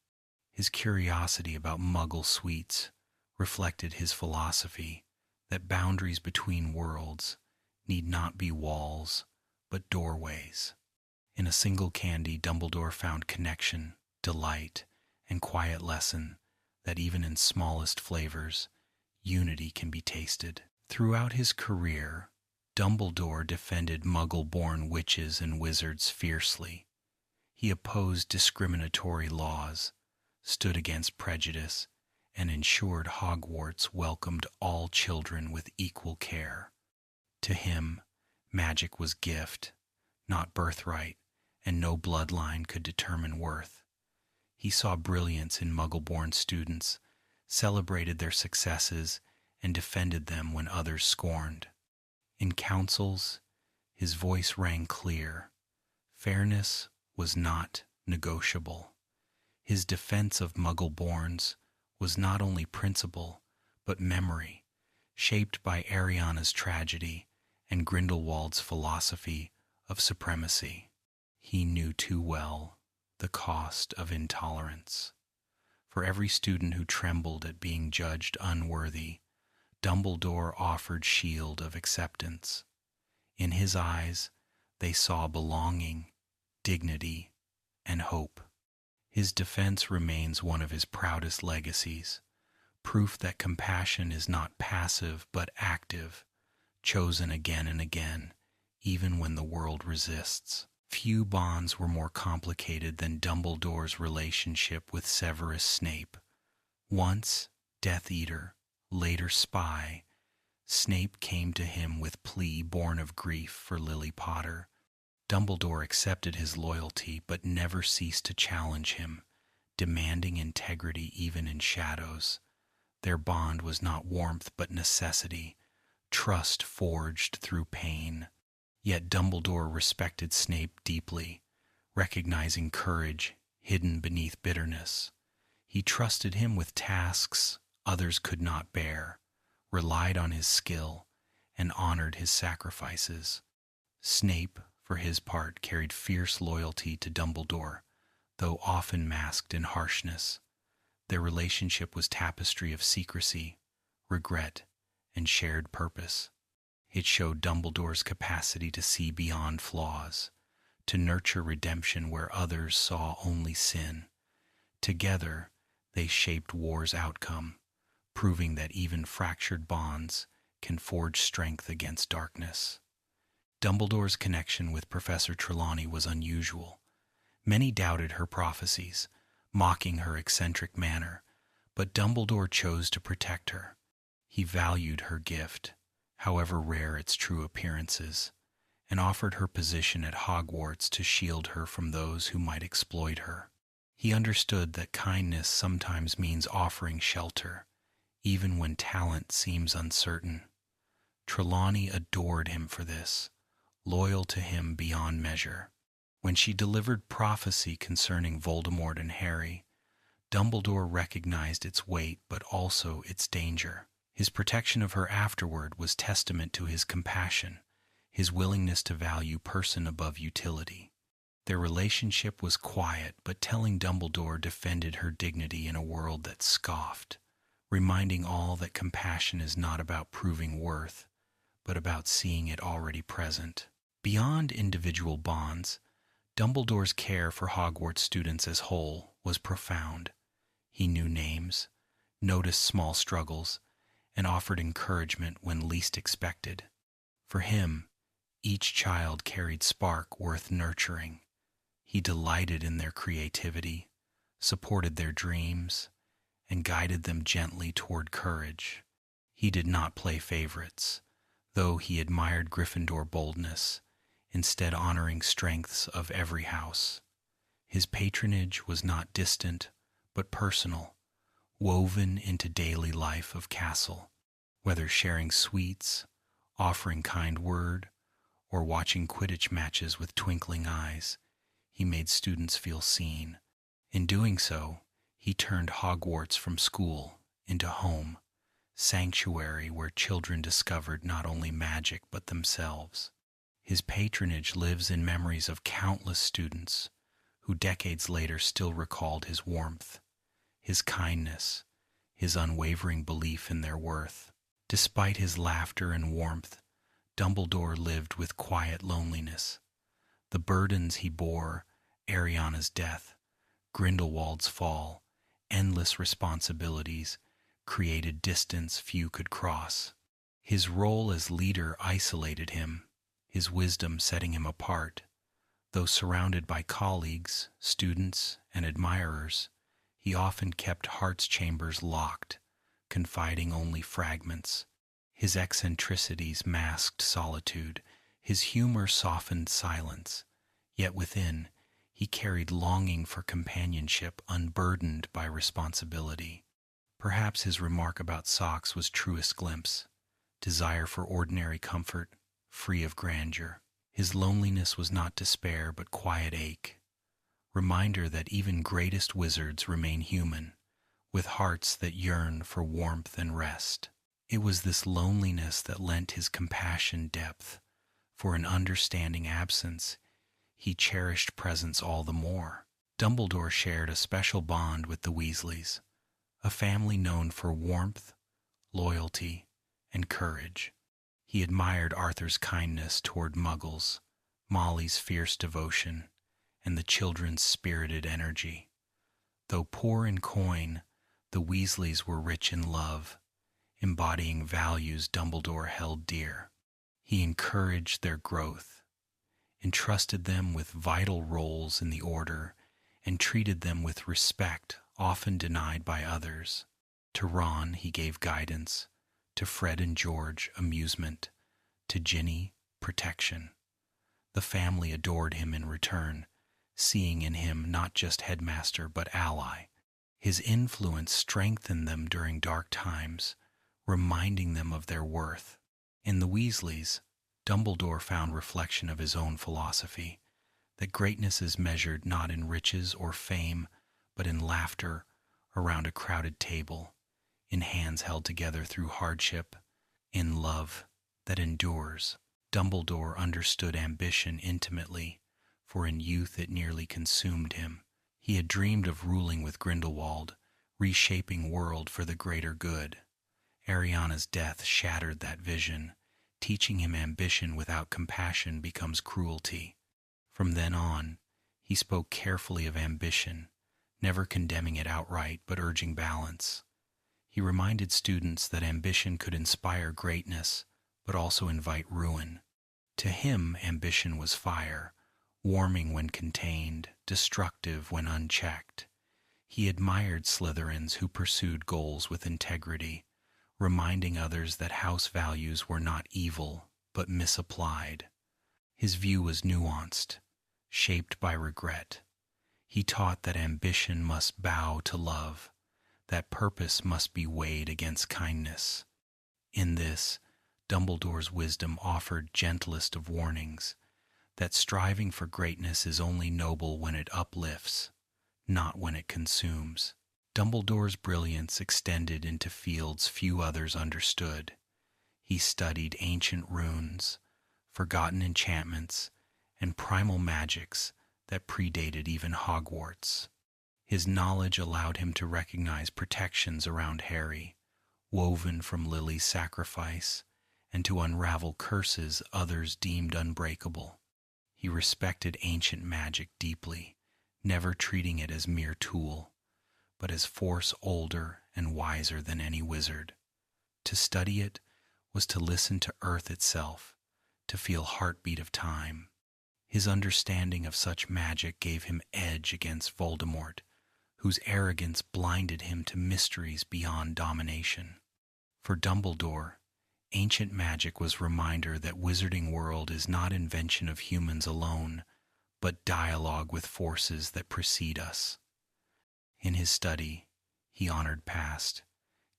His curiosity about Muggle sweets reflected his philosophy that boundaries between worlds need not be walls, but doorways. In a single candy, Dumbledore found connection, delight, and quiet lesson that even in smallest flavors, unity can be tasted. Throughout his career, Dumbledore defended Muggle-born witches and wizards fiercely. He opposed discriminatory laws, stood against prejudice, and ensured Hogwarts welcomed all children with equal care. To him, magic was gift, not birthright, and no bloodline could determine worth. He saw brilliance in Muggle-born students, celebrated their successes, and defended them when others scorned. In councils, his voice rang clear. Fairness was not negotiable. His defense of Muggle-borns was not only principle, but memory, shaped by Ariana's tragedy and Grindelwald's philosophy of supremacy. He knew too well the cost of intolerance. For every student who trembled at being judged unworthy, Dumbledore offered shield of acceptance. In his eyes, they saw belonging, dignity, and hope. His defense remains one of his proudest legacies, proof that compassion is not passive but active, chosen again and again, even when the world resists. Few bonds were more complicated than Dumbledore's relationship with Severus Snape. Once Death Eater, later spy, Snape came to him with plea born of grief for Lily Potter. Dumbledore accepted his loyalty but never ceased to challenge him, demanding integrity even in shadows. Their bond was not warmth but necessity, trust forged through pain. Yet Dumbledore respected Snape deeply, recognizing courage hidden beneath bitterness. He trusted him with tasks others could not bear, relied on his skill, and honored his sacrifices. Snape, for his part, carried fierce loyalty to Dumbledore, though often masked in harshness. Their relationship was tapestry of secrecy, regret, and shared purpose. It showed Dumbledore's capacity to see beyond flaws, to nurture redemption where others saw only sin. Together, they shaped war's outcome, proving that even fractured bonds can forge strength against darkness. Dumbledore's connection with Professor Trelawney was unusual. Many doubted her prophecies, mocking her eccentric manner, but Dumbledore chose to protect her. He valued her gift, however rare its true appearances, and offered her position at Hogwarts to shield her from those who might exploit her. He understood that kindness sometimes means offering shelter, even when talent seems uncertain. Trelawney adored him for this, loyal to him beyond measure. When she delivered prophecy concerning Voldemort and Harry, Dumbledore recognized its weight but also its danger. His protection of her afterward was testament to his compassion, his willingness to value person above utility. Their relationship was quiet, but telling Dumbledore defended her dignity in a world that scoffed, reminding all that compassion is not about proving worth, but about seeing it already present. Beyond individual bonds, Dumbledore's care for Hogwarts students as whole was profound. He knew names, noticed small struggles, and offered encouragement when least expected. For him, each child carried spark worth nurturing. He delighted in their creativity, supported their dreams, and guided them gently toward courage. He did not play favorites, though he admired Gryffindor boldness, instead honoring strengths of every house. His patronage was not distant, but personal, woven into daily life of Castle, whether sharing sweets, offering kind word, or watching Quidditch matches with twinkling eyes. He made students feel seen. In doing so, he turned Hogwarts from school into home, sanctuary where children discovered not only magic but themselves. His patronage lives in memories of countless students who decades later still recalled his warmth, his kindness, his unwavering belief in their worth. Despite his laughter and warmth, Dumbledore lived with quiet loneliness. The burdens he bore, Ariana's death, Grindelwald's fall, endless responsibilities, created distance few could cross. His role as leader isolated him, his wisdom setting him apart. Though surrounded by colleagues, students, and admirers, he often kept heart's chambers locked, confiding only fragments. His eccentricities masked solitude, his humor softened silence, yet within, he carried longing for companionship unburdened by responsibility. Perhaps his remark about socks was truest glimpse, desire for ordinary comfort, free of grandeur. His loneliness was not despair but quiet ache, reminder that even greatest wizards remain human, with hearts that yearn for warmth and rest. It was this loneliness that lent his compassion depth. For an understanding absence, he cherished presence all the more. Dumbledore shared a special bond with the Weasleys, a family known for warmth, loyalty, and courage. He admired Arthur's kindness toward Muggles, Molly's fierce devotion, and the children's spirited energy. Though poor in coin, the Weasleys were rich in love, embodying values Dumbledore held dear. He encouraged their growth, entrusted them with vital roles in the Order, and treated them with respect often denied by others. To Ron he gave guidance, to Fred and George amusement, to Ginny protection. The family adored him in return, seeing in him not just headmaster but ally. His influence strengthened them during dark times, reminding them of their worth. In the Weasleys, Dumbledore found reflection of his own philosophy, that greatness is measured not in riches or fame, but in laughter around a crowded table, in hands held together through hardship, in love that endures. Dumbledore understood ambition intimately, for in youth it nearly consumed him. He had dreamed of ruling with Grindelwald, reshaping world for the greater good. Ariana's death shattered that vision, teaching him ambition without compassion becomes cruelty. From then on, he spoke carefully of ambition, never condemning it outright but urging balance. He reminded students that ambition could inspire greatness, but also invite ruin. To him, ambition was fire, warming when contained, destructive when unchecked. He admired Slytherins who pursued goals with integrity, reminding others that house values were not evil, but misapplied. His view was nuanced, shaped by regret. He taught that ambition must bow to love, that purpose must be weighed against kindness. In this, Dumbledore's wisdom offered gentlest of warnings, that striving for greatness is only noble when it uplifts, not when it consumes. Dumbledore's brilliance extended into fields few others understood. He studied ancient runes, forgotten enchantments, and primal magics that predated even Hogwarts. His knowledge allowed him to recognize protections around Harry, woven from Lily's sacrifice, and to unravel curses others deemed unbreakable. He respected ancient magic deeply, never treating it as mere tool, but as force older and wiser than any wizard. To study it was to listen to earth itself, to feel heartbeat of time. His understanding of such magic gave him edge against Voldemort, whose arrogance blinded him to mysteries beyond domination. For Dumbledore, ancient magic was reminder that wizarding world is not invention of humans alone, but dialogue with forces that precede us. In his study, he honored past,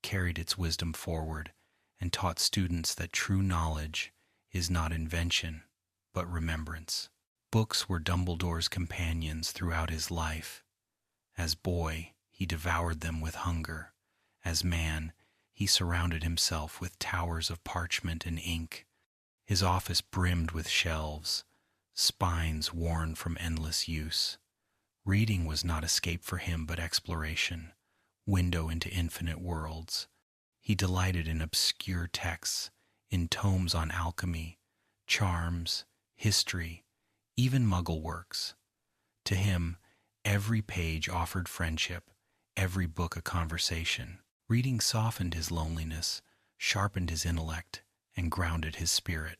carried its wisdom forward, and taught students that true knowledge is not invention, but remembrance. Books were Dumbledore's companions throughout his life. As boy, he devoured them with hunger. As man, he surrounded himself with towers of parchment and ink. His office brimmed with shelves, spines worn from endless use. Reading was not escape for him but exploration, window into infinite worlds. He delighted in obscure texts, in tomes on alchemy, charms, history, even Muggle works. To him, every page offered friendship, every book a conversation. Reading softened his loneliness, sharpened his intellect, and grounded his spirit.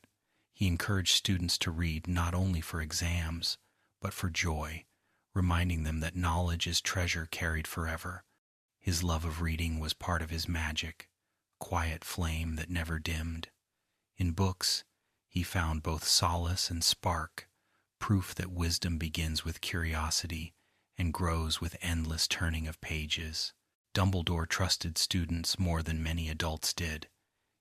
He encouraged students to read not only for exams, but for joy, reminding them that knowledge is treasure carried forever. His love of reading was part of his magic, quiet flame that never dimmed. In books, he found both solace and spark, proof that wisdom begins with curiosity and grows with endless turning of pages. Dumbledore trusted students more than many adults did.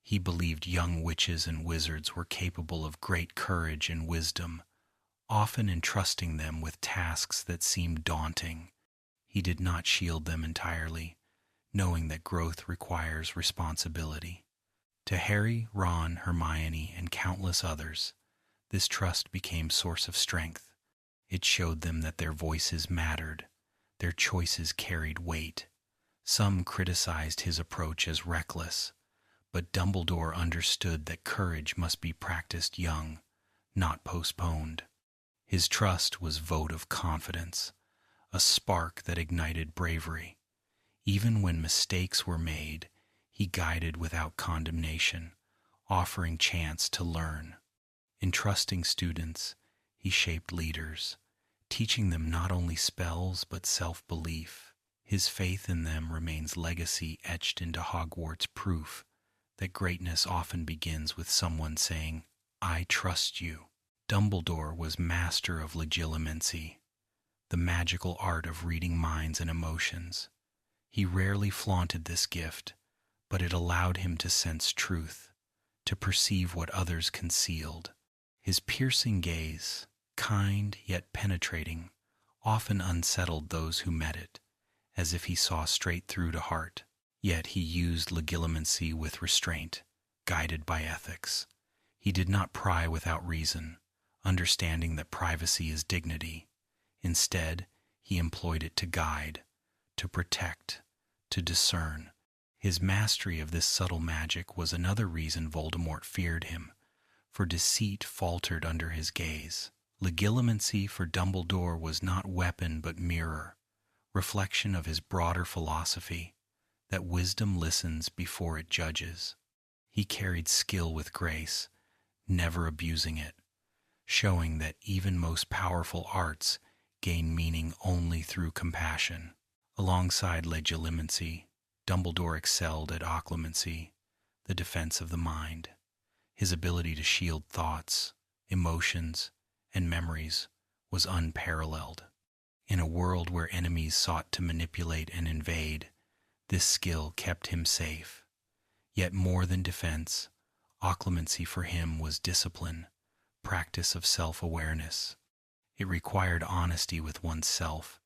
He believed young witches and wizards were capable of great courage and wisdom, often entrusting them with tasks that seemed daunting. He did not shield them entirely, knowing that growth requires responsibility. To Harry, Ron, Hermione, and countless others, this trust became source of strength. It showed them that their voices mattered, their choices carried weight. Some criticized his approach as reckless, but Dumbledore understood that courage must be practiced young, not postponed. His trust was a vote of confidence, a spark that ignited bravery. Even when mistakes were made, he guided without condemnation, offering chance to learn. In trusting students, he shaped leaders, teaching them not only spells but self-belief. His faith in them remains legacy etched into Hogwarts, proof that greatness often begins with someone saying, "I trust you." Dumbledore was master of legilimency, the magical art of reading minds and emotions. He rarely flaunted this gift, but it allowed him to sense truth, to perceive what others concealed. His piercing gaze, kind yet penetrating, often unsettled those who met it, as if he saw straight through to heart. Yet he used legilimency with restraint, guided by ethics. He did not pry without reason, understanding that privacy is dignity. Instead, he employed it to guide, to protect, to discern. His mastery of this subtle magic was another reason Voldemort feared him, for deceit faltered under his gaze. Legilimency for Dumbledore was not weapon but mirror, reflection of his broader philosophy, that wisdom listens before it judges. He carried skill with grace, never abusing it, showing that even most powerful arts gain meaning only through compassion. Alongside legilimency, Dumbledore excelled at occlumency, the defense of the mind. His ability to shield thoughts, emotions, and memories was unparalleled. In a world where enemies sought to manipulate and invade, this skill kept him safe. Yet more than defense, occlumency for him was discipline, practice of self-awareness. It required honesty with oneself,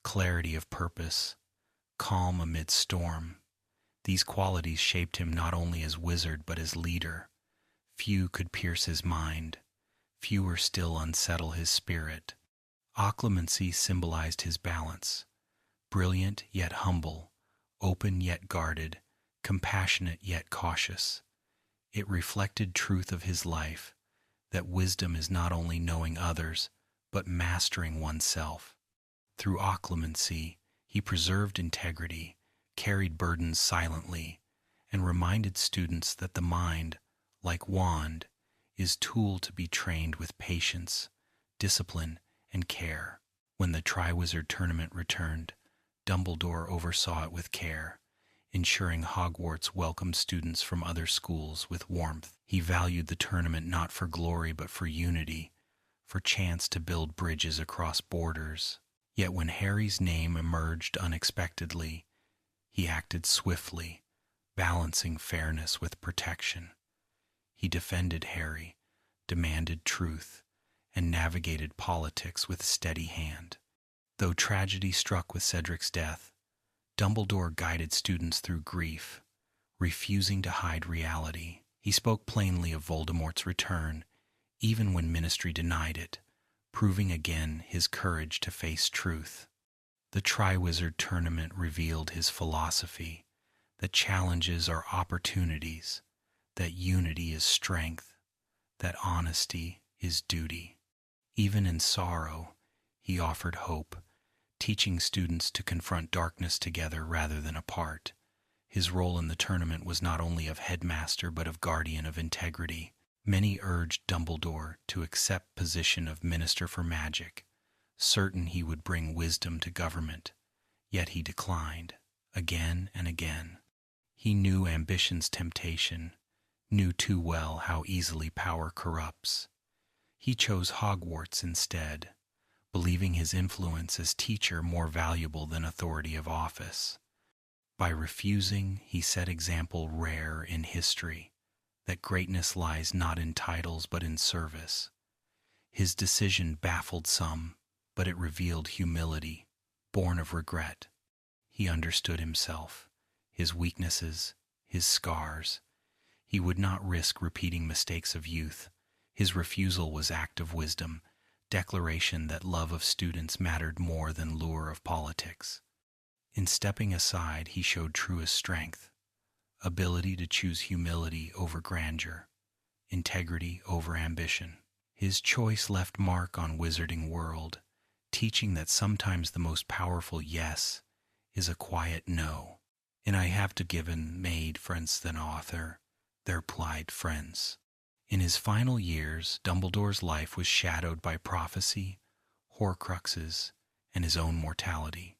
clarity of purpose, calm amid storm. These qualities shaped him not only as wizard but as leader. Few could pierce his mind, fewer still unsettle his spirit. Occlumency symbolized his balance, brilliant yet humble, open yet guarded, compassionate yet cautious. It reflected truth of his life, that wisdom is not only knowing others, but mastering oneself. Through occlumency, he preserved integrity, carried burdens silently, and reminded students that the mind, like wand, is tool to be trained with patience, discipline, and care. When the Triwizard Tournament returned, Dumbledore oversaw it with care, ensuring Hogwarts welcomed students from other schools with warmth. He valued the tournament not for glory but for unity, for chance to build bridges across borders. Yet when Harry's name emerged unexpectedly, he acted swiftly, balancing fairness with protection. He defended Harry, demanded truth, and navigated politics with steady hand. Though tragedy struck with Cedric's death, Dumbledore guided students through grief, refusing to hide reality. He spoke plainly of Voldemort's return, even when Ministry denied it, proving again his courage to face truth. The Triwizard Tournament revealed his philosophy, that challenges are opportunities, that unity is strength, that honesty is duty. Even in sorrow, he offered hope, teaching students to confront darkness together rather than apart. His role in the tournament was not only of headmaster but of guardian of integrity. Many urged Dumbledore to accept position of Minister for Magic, certain he would bring wisdom to government, yet he declined, again and again. He knew ambition's temptation, knew too well how easily power corrupts. He chose Hogwarts instead, believing his influence as teacher more valuable than authority of office. By refusing, he set example rare in history, that greatness lies not in titles but in service. His decision baffled some, but it revealed humility, born of regret. He understood himself, his weaknesses, his scars. He would not risk repeating mistakes of youth. His refusal was act of wisdom, declaration that love of students mattered more than lure of politics. In stepping aside, he showed truest strength, ability to choose humility over grandeur, integrity over ambition. His choice left mark on wizarding world, teaching that sometimes the most powerful yes is a quiet no. And I have to given made friends than author, their plied friends. In his final years, Dumbledore's life was shadowed by prophecy, Horcruxes, and his own mortality.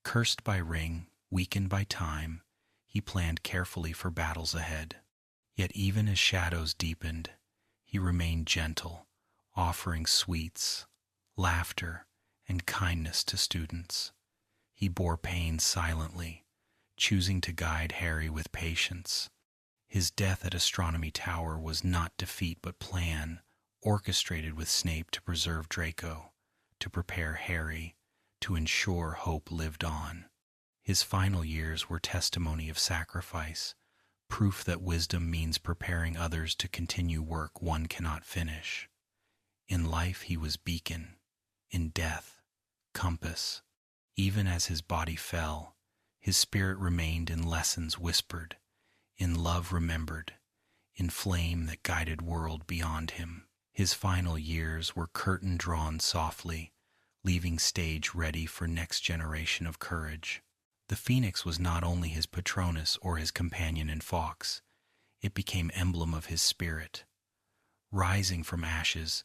Cursed by ring, weakened by time, he planned carefully for battles ahead. Yet even as shadows deepened, he remained gentle, offering sweets, laughter, and kindness to students. He bore pain silently, choosing to guide Harry with patience. His death at Astronomy Tower was not defeat but plan, orchestrated with Snape to preserve Draco, to prepare Harry, to ensure hope lived on. His final years were testimony of sacrifice, proof that wisdom means preparing others to continue work one cannot finish. In life he was beacon, in death, compass. Even as his body fell, his spirit remained in lessons whispered, in love remembered, in flame that guided world beyond him. His final years were curtain drawn softly, leaving stage ready for next generation of courage. The Phoenix was not only his Patronus or his companion in Fawkes, it became emblem of his spirit. Rising from ashes,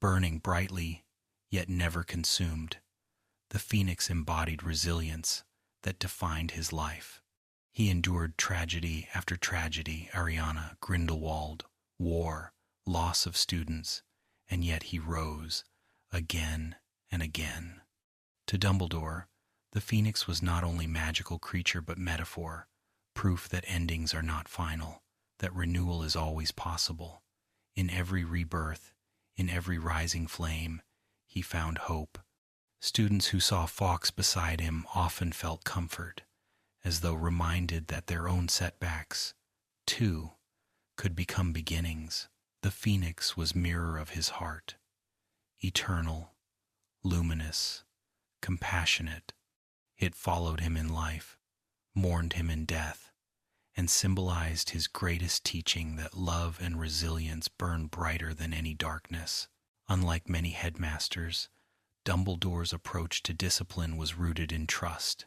burning brightly, yet never consumed, the Phoenix embodied resilience that defined his life. He endured tragedy after tragedy, Ariana, Grindelwald, war, loss of students, and yet he rose, again and again. To Dumbledore, the Phoenix was not only magical creature but metaphor, proof that endings are not final, that renewal is always possible. In every rebirth, in every rising flame, he found hope. Students who saw Fawkes beside him often felt comfort, as though reminded that their own setbacks, too, could become beginnings. The Phoenix was mirror of his heart, eternal, luminous, compassionate. It followed him in life, mourned him in death, and symbolized his greatest teaching that love and resilience burn brighter than any darkness. Unlike many headmasters, Dumbledore's approach to discipline was rooted in trust.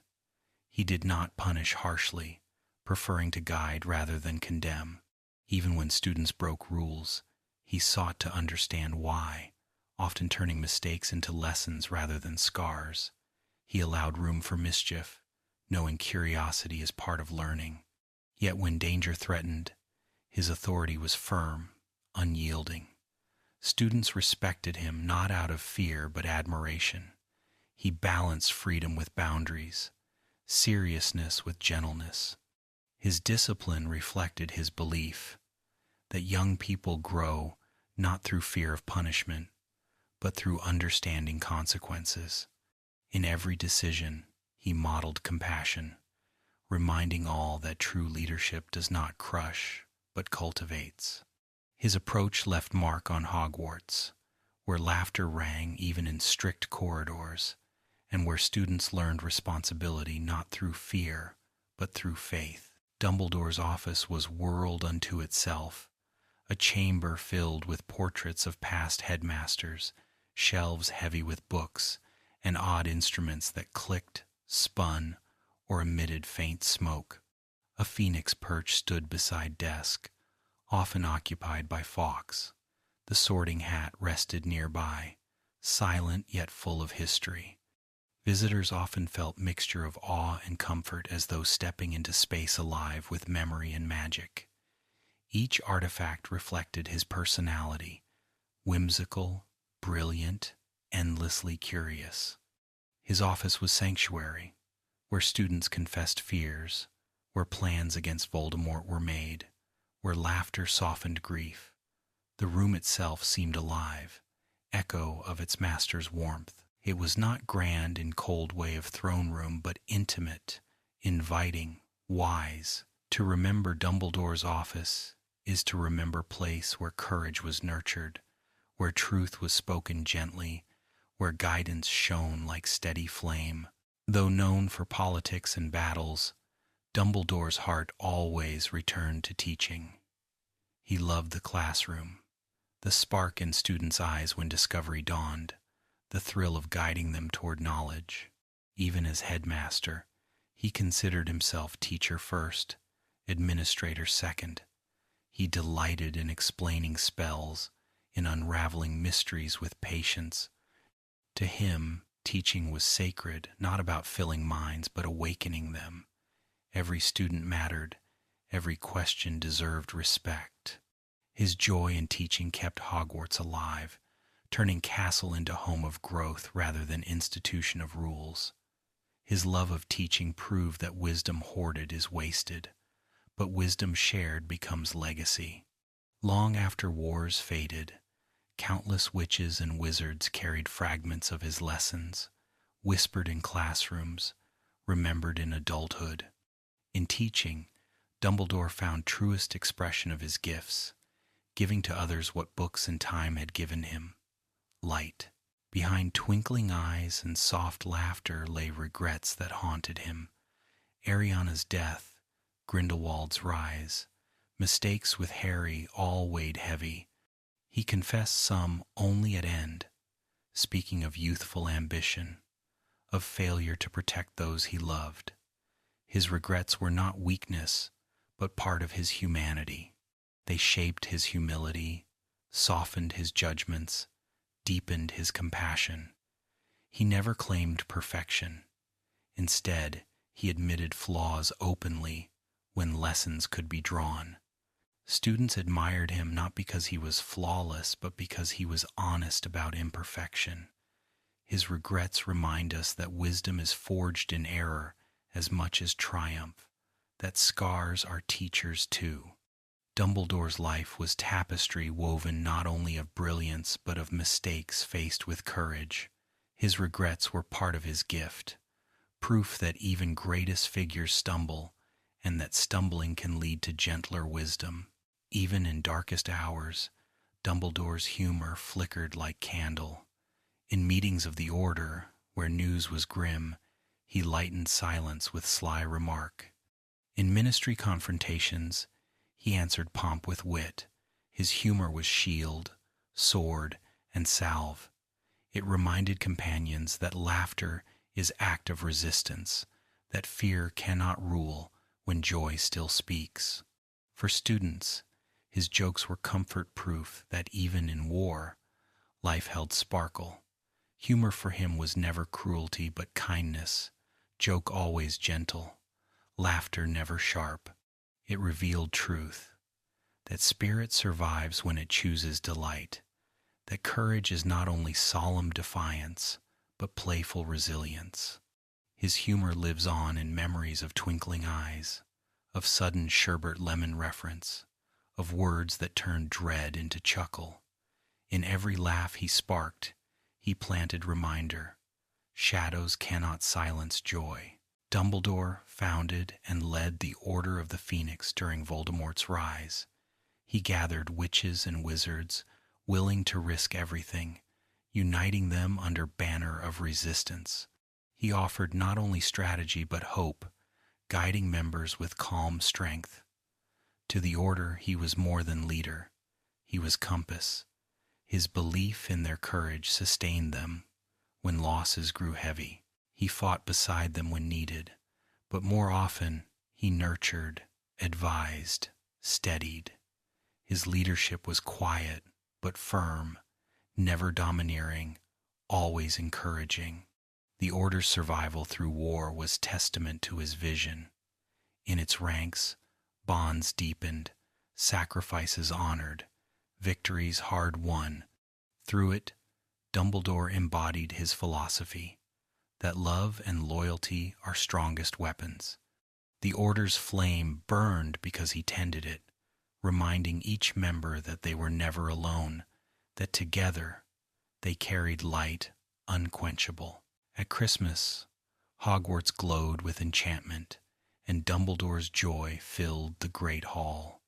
He did not punish harshly, preferring to guide rather than condemn. Even when students broke rules, he sought to understand why, often turning mistakes into lessons rather than scars. He allowed room for mischief, knowing curiosity is part of learning. Yet when danger threatened, his authority was firm, unyielding. Students respected him not out of fear but admiration. He balanced freedom with boundaries, seriousness with gentleness. His discipline reflected his belief that young people grow not through fear of punishment, but through understanding consequences. In every decision, he modeled compassion, reminding all that true leadership does not crush, but cultivates. His approach left mark on Hogwarts, where laughter rang even in strict corridors, and where students learned responsibility not through fear, but through faith. Dumbledore's office was world unto itself, a chamber filled with portraits of past headmasters, shelves heavy with books, and odd instruments that clicked, spun, or emitted faint smoke. A phoenix perch stood beside desk, often occupied by Fawkes. The sorting hat rested nearby, silent yet full of history. Visitors often felt mixture of awe and comfort as though stepping into space alive with memory and magic. Each artifact reflected his personality, whimsical, brilliant, endlessly curious. His office was sanctuary, where students confessed fears, where plans against Voldemort were made, where laughter softened grief. The room itself seemed alive, echo of its master's warmth. It was not grand in cold way of throne room, but intimate, inviting, wise. To remember Dumbledore's office is to remember place where courage was nurtured, where truth was spoken gently, where guidance shone like steady flame. Though known for politics and battles, Dumbledore's heart always returned to teaching. He loved the classroom, the spark in students' eyes when discovery dawned, the thrill of guiding them toward knowledge. Even as headmaster, he considered himself teacher first, administrator second. He delighted in explaining spells, in unraveling mysteries with patience. To him, teaching was sacred, not about filling minds, but awakening them. Every student mattered, every question deserved respect. His joy in teaching kept Hogwarts alive, turning castle into home of growth rather than institution of rules. His love of teaching proved that wisdom hoarded is wasted, but wisdom shared becomes legacy. Long after wars faded, countless witches and wizards carried fragments of his lessons, whispered in classrooms, remembered in adulthood. In teaching, Dumbledore found truest expression of his gifts, giving to others what books and time had given him: light. Behind twinkling eyes and soft laughter lay regrets that haunted him: Ariana's death, Grindelwald's rise, mistakes with Harry all weighed heavy. He confessed some only at end, speaking of youthful ambition, of failure to protect those he loved. His regrets were not weakness, but part of his humanity. They shaped his humility, softened his judgments, deepened his compassion. He never claimed perfection. Instead, he admitted flaws openly when lessons could be drawn. Students admired him not because he was flawless, but because he was honest about imperfection. His regrets remind us that wisdom is forged in error as much as triumph, that scars are teachers too. Dumbledore's life was tapestry woven not only of brilliance but of mistakes faced with courage. His regrets were part of his gift, proof that even greatest figures stumble, and that stumbling can lead to gentler wisdom. Even in darkest hours, Dumbledore's humor flickered like candle. In meetings of the Order, where news was grim, he lightened silence with sly remark. In ministry confrontations, he answered pomp with wit. His humor was shield, sword, and salve. It reminded companions that laughter is act of resistance, that fear cannot rule when joy still speaks. For students, his jokes were comfort proof that even in war, life held sparkle. Humor for him was never cruelty but kindness, joke always gentle, laughter never sharp. It revealed truth, that spirit survives when it chooses delight, that courage is not only solemn defiance, but playful resilience. His humor lives on in memories of twinkling eyes, of sudden sherbet lemon reference, of words that turned dread into chuckle. In every laugh he sparked, he planted reminder: shadows cannot silence joy. Dumbledore founded and led the Order of the Phoenix during Voldemort's rise. He gathered witches and wizards, willing to risk everything, uniting them under banner of resistance. He offered not only strategy but hope, guiding members with calm strength. To the Order he was more than leader. He was compass. His belief in their courage sustained them when losses grew heavy. He fought beside them when needed, but more often he nurtured, advised, steadied. His leadership was quiet but firm, never domineering, always encouraging. The Order's survival through war was testament to his vision. In its ranks, bonds deepened, sacrifices honored, victories hard won. Through it, Dumbledore embodied his philosophy: that love and loyalty are strongest weapons. The Order's flame burned because he tended it, reminding each member that they were never alone, that together they carried light unquenchable. At Christmas, Hogwarts glowed with enchantment, and Dumbledore's joy filled the great hall.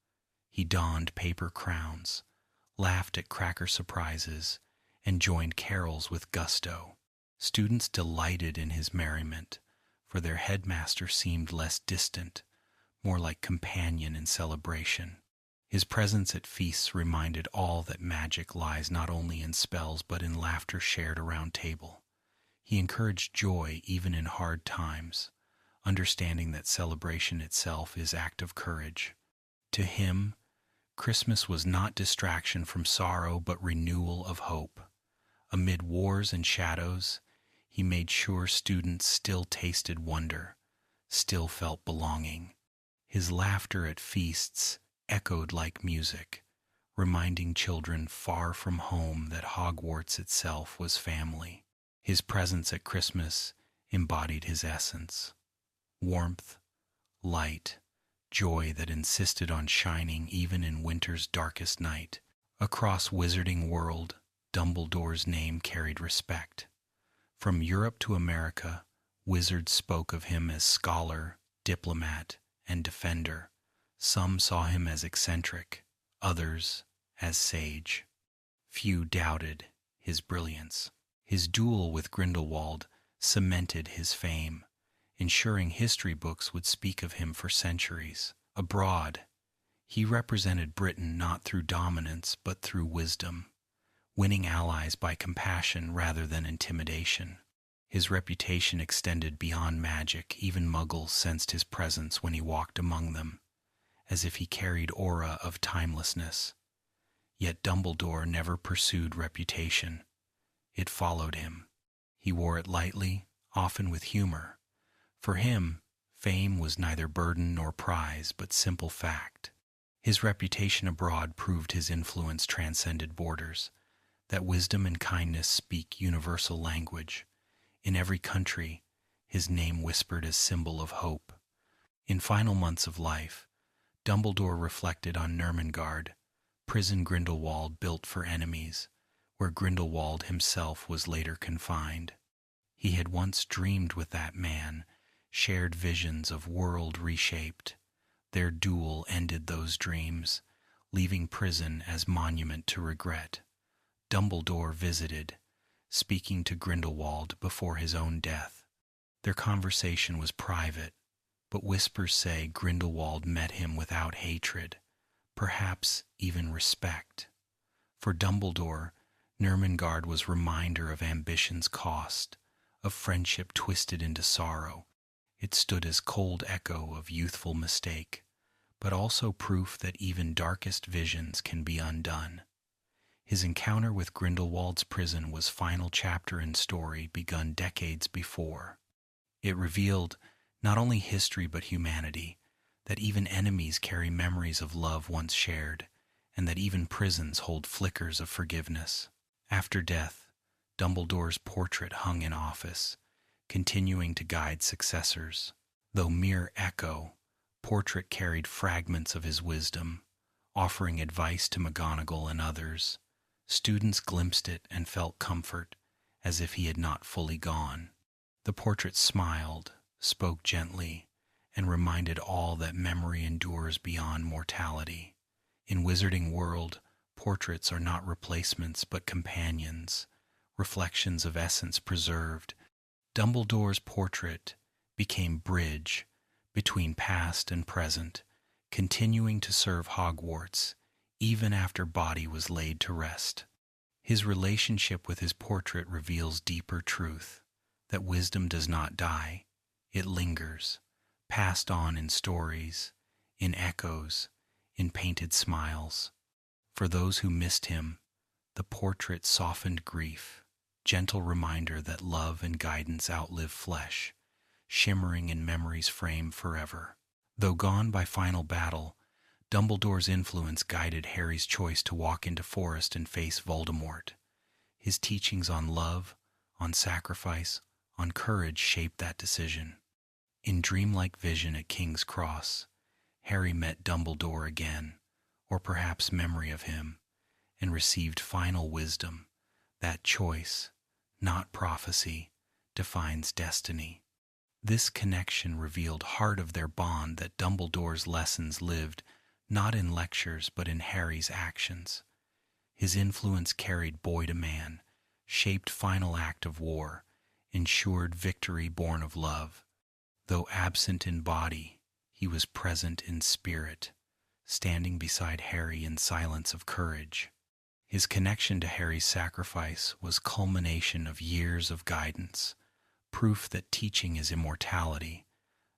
He donned paper crowns, laughed at cracker surprises, and joined carols with gusto. Students delighted in his merriment, for their headmaster seemed less distant, more like companion in celebration. His presence at feasts reminded all that magic lies not only in spells but in laughter shared around table. He encouraged joy even in hard times, understanding that celebration itself is act of courage. To him, Christmas was not distraction from sorrow but renewal of hope. Amid wars and shadows, he made sure students still tasted wonder, still felt belonging. His laughter at feasts echoed like music, reminding children far from home that Hogwarts itself was family. His presence at Christmas embodied his essence: warmth, light, joy that insisted on shining even in winter's darkest night. Across Wizarding World, Dumbledore's name carried respect. From Europe to America, wizards spoke of him as scholar, diplomat, and defender. Some saw him as eccentric, others as sage. Few doubted his brilliance. His duel with Grindelwald cemented his fame, ensuring history books would speak of him for centuries. Abroad, he represented Britain not through dominance but through wisdom, winning allies by compassion rather than intimidation. His reputation extended beyond magic. Even Muggles sensed his presence when he walked among them, as if he carried aura of timelessness. Yet Dumbledore never pursued reputation. It followed him. He wore it lightly, often with humor. For him, fame was neither burden nor prize, but simple fact. His reputation abroad proved his influence transcended borders, that wisdom and kindness speak universal language. In every country, his name whispered as symbol of hope. In final months of life, Dumbledore reflected on Nurmengard, prison Grindelwald built for enemies, where Grindelwald himself was later confined. He had once dreamed with that man, shared visions of world reshaped. Their duel ended those dreams, leaving prison as monument to regret. Dumbledore visited, speaking to Grindelwald before his own death. Their conversation was private, but whispers say Grindelwald met him without hatred, perhaps even respect. For Dumbledore, Nurmengard was reminder of ambition's cost, of friendship twisted into sorrow. It stood as cold echo of youthful mistake, but also proof that even darkest visions can be undone. His encounter with Grindelwald's prison was final chapter in story begun decades before. It revealed not only history but humanity, that even enemies carry memories of love once shared, and that even prisons hold flickers of forgiveness. After death, Dumbledore's portrait hung in office, continuing to guide successors. Though mere echo, portrait carried fragments of his wisdom, offering advice to McGonagall and others. Students glimpsed it and felt comfort, as if he had not fully gone. The portrait smiled, spoke gently, and reminded all that memory endures beyond mortality. In Wizarding World, portraits are not replacements but companions, reflections of essence preserved. Dumbledore's portrait became bridge between past and present, continuing to serve Hogwarts even after body was laid to rest. His relationship with his portrait reveals deeper truth, that wisdom does not die, it lingers, passed on in stories, in echoes, in painted smiles. For those who missed him, the portrait softened grief, gentle reminder that love and guidance outlive flesh, shimmering in memory's frame forever. Though gone by final battle, Dumbledore's influence guided Harry's choice to walk into Forest and face Voldemort. His teachings on love, on sacrifice, on courage shaped that decision. In dreamlike vision at King's Cross, Harry met Dumbledore again, or perhaps memory of him, and received final wisdom that choice, not prophecy, defines destiny. This connection revealed heart of their bond that Dumbledore's lessons lived not in lectures but in Harry's actions. His influence carried boy to man, shaped final act of war, ensured victory born of love. Though absent in body, he was present in spirit, standing beside Harry in silence of courage. His connection to Harry's sacrifice was culmination of years of guidance, proof that teaching is immortality,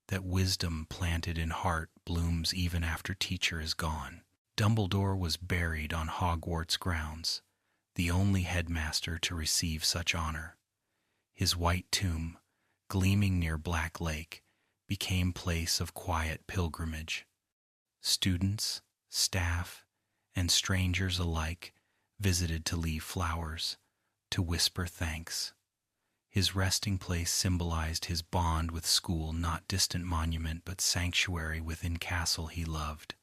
that wisdom planted in heart blooms even after teacher is gone. Dumbledore was buried on Hogwarts grounds, the only headmaster to receive such honor. His white tomb, gleaming near Black Lake, became place of quiet pilgrimage. Students, staff, and strangers alike visited to leave flowers, to whisper thanks. His resting place symbolized his bond with school, not distant monument but sanctuary within castle he loved.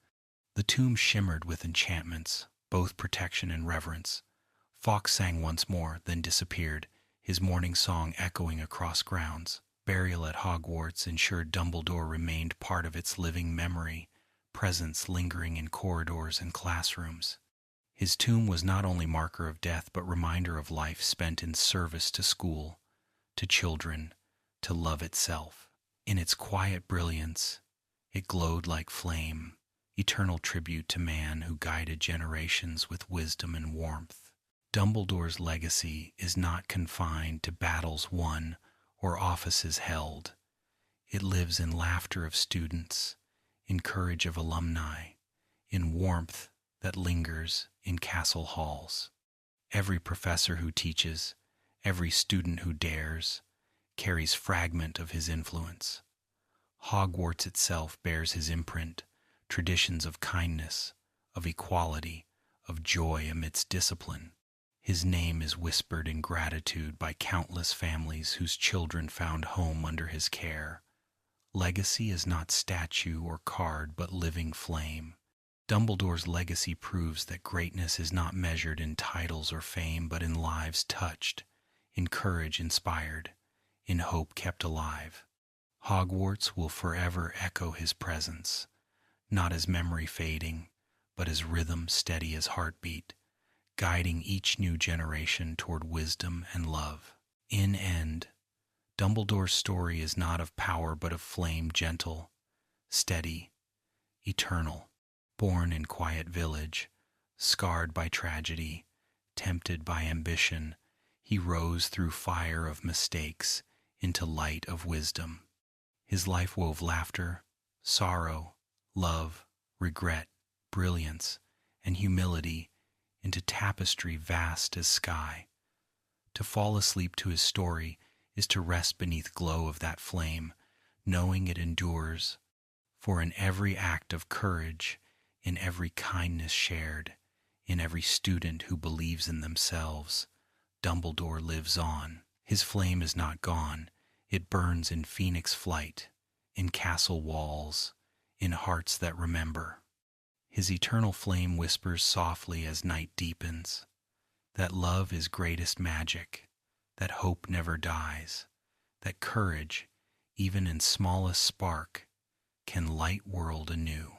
The tomb shimmered with enchantments, both protection and reverence. Fawkes sang once more, then disappeared, his morning song echoing across grounds. Burial at Hogwarts ensured Dumbledore remained part of its living memory, presence lingering in corridors and classrooms. His tomb was not only marker of death but reminder of life spent in service to school, to children, to love itself. In its quiet brilliance, it glowed like flame, eternal tribute to man who guided generations with wisdom and warmth. Dumbledore's legacy is not confined to battles won or offices held. It lives in laughter of students, in courage of alumni, in warmth that lingers in castle halls. Every professor who teaches, every student who dares, carries fragment of his influence. Hogwarts itself bears his imprint, traditions of kindness, of equality, of joy amidst discipline. His name is whispered in gratitude by countless families whose children found home under his care. Legacy is not statue or card but living flame. Dumbledore's legacy proves that greatness is not measured in titles or fame but in lives touched, in courage inspired, in hope kept alive. Hogwarts will forever echo his presence, not as memory fading, but as rhythm steady as heartbeat, guiding each new generation toward wisdom and love. In end, Dumbledore's story is not of power but of flame, gentle, steady, eternal. Born in quiet village, scarred by tragedy, tempted by ambition, he rose through fire of mistakes into light of wisdom. His life wove laughter, sorrow, love, regret, brilliance, and humility into tapestry vast as sky. To fall asleep to his story is to rest beneath glow of that flame, knowing it endures, for in every act of courage, in every kindness shared, in every student who believes in themselves, Dumbledore lives on. His flame is not gone. It burns in phoenix flight, in castle walls, in hearts that remember. His eternal flame whispers softly as night deepens, that love is greatest magic, that hope never dies, that courage, even in smallest spark, can light world anew.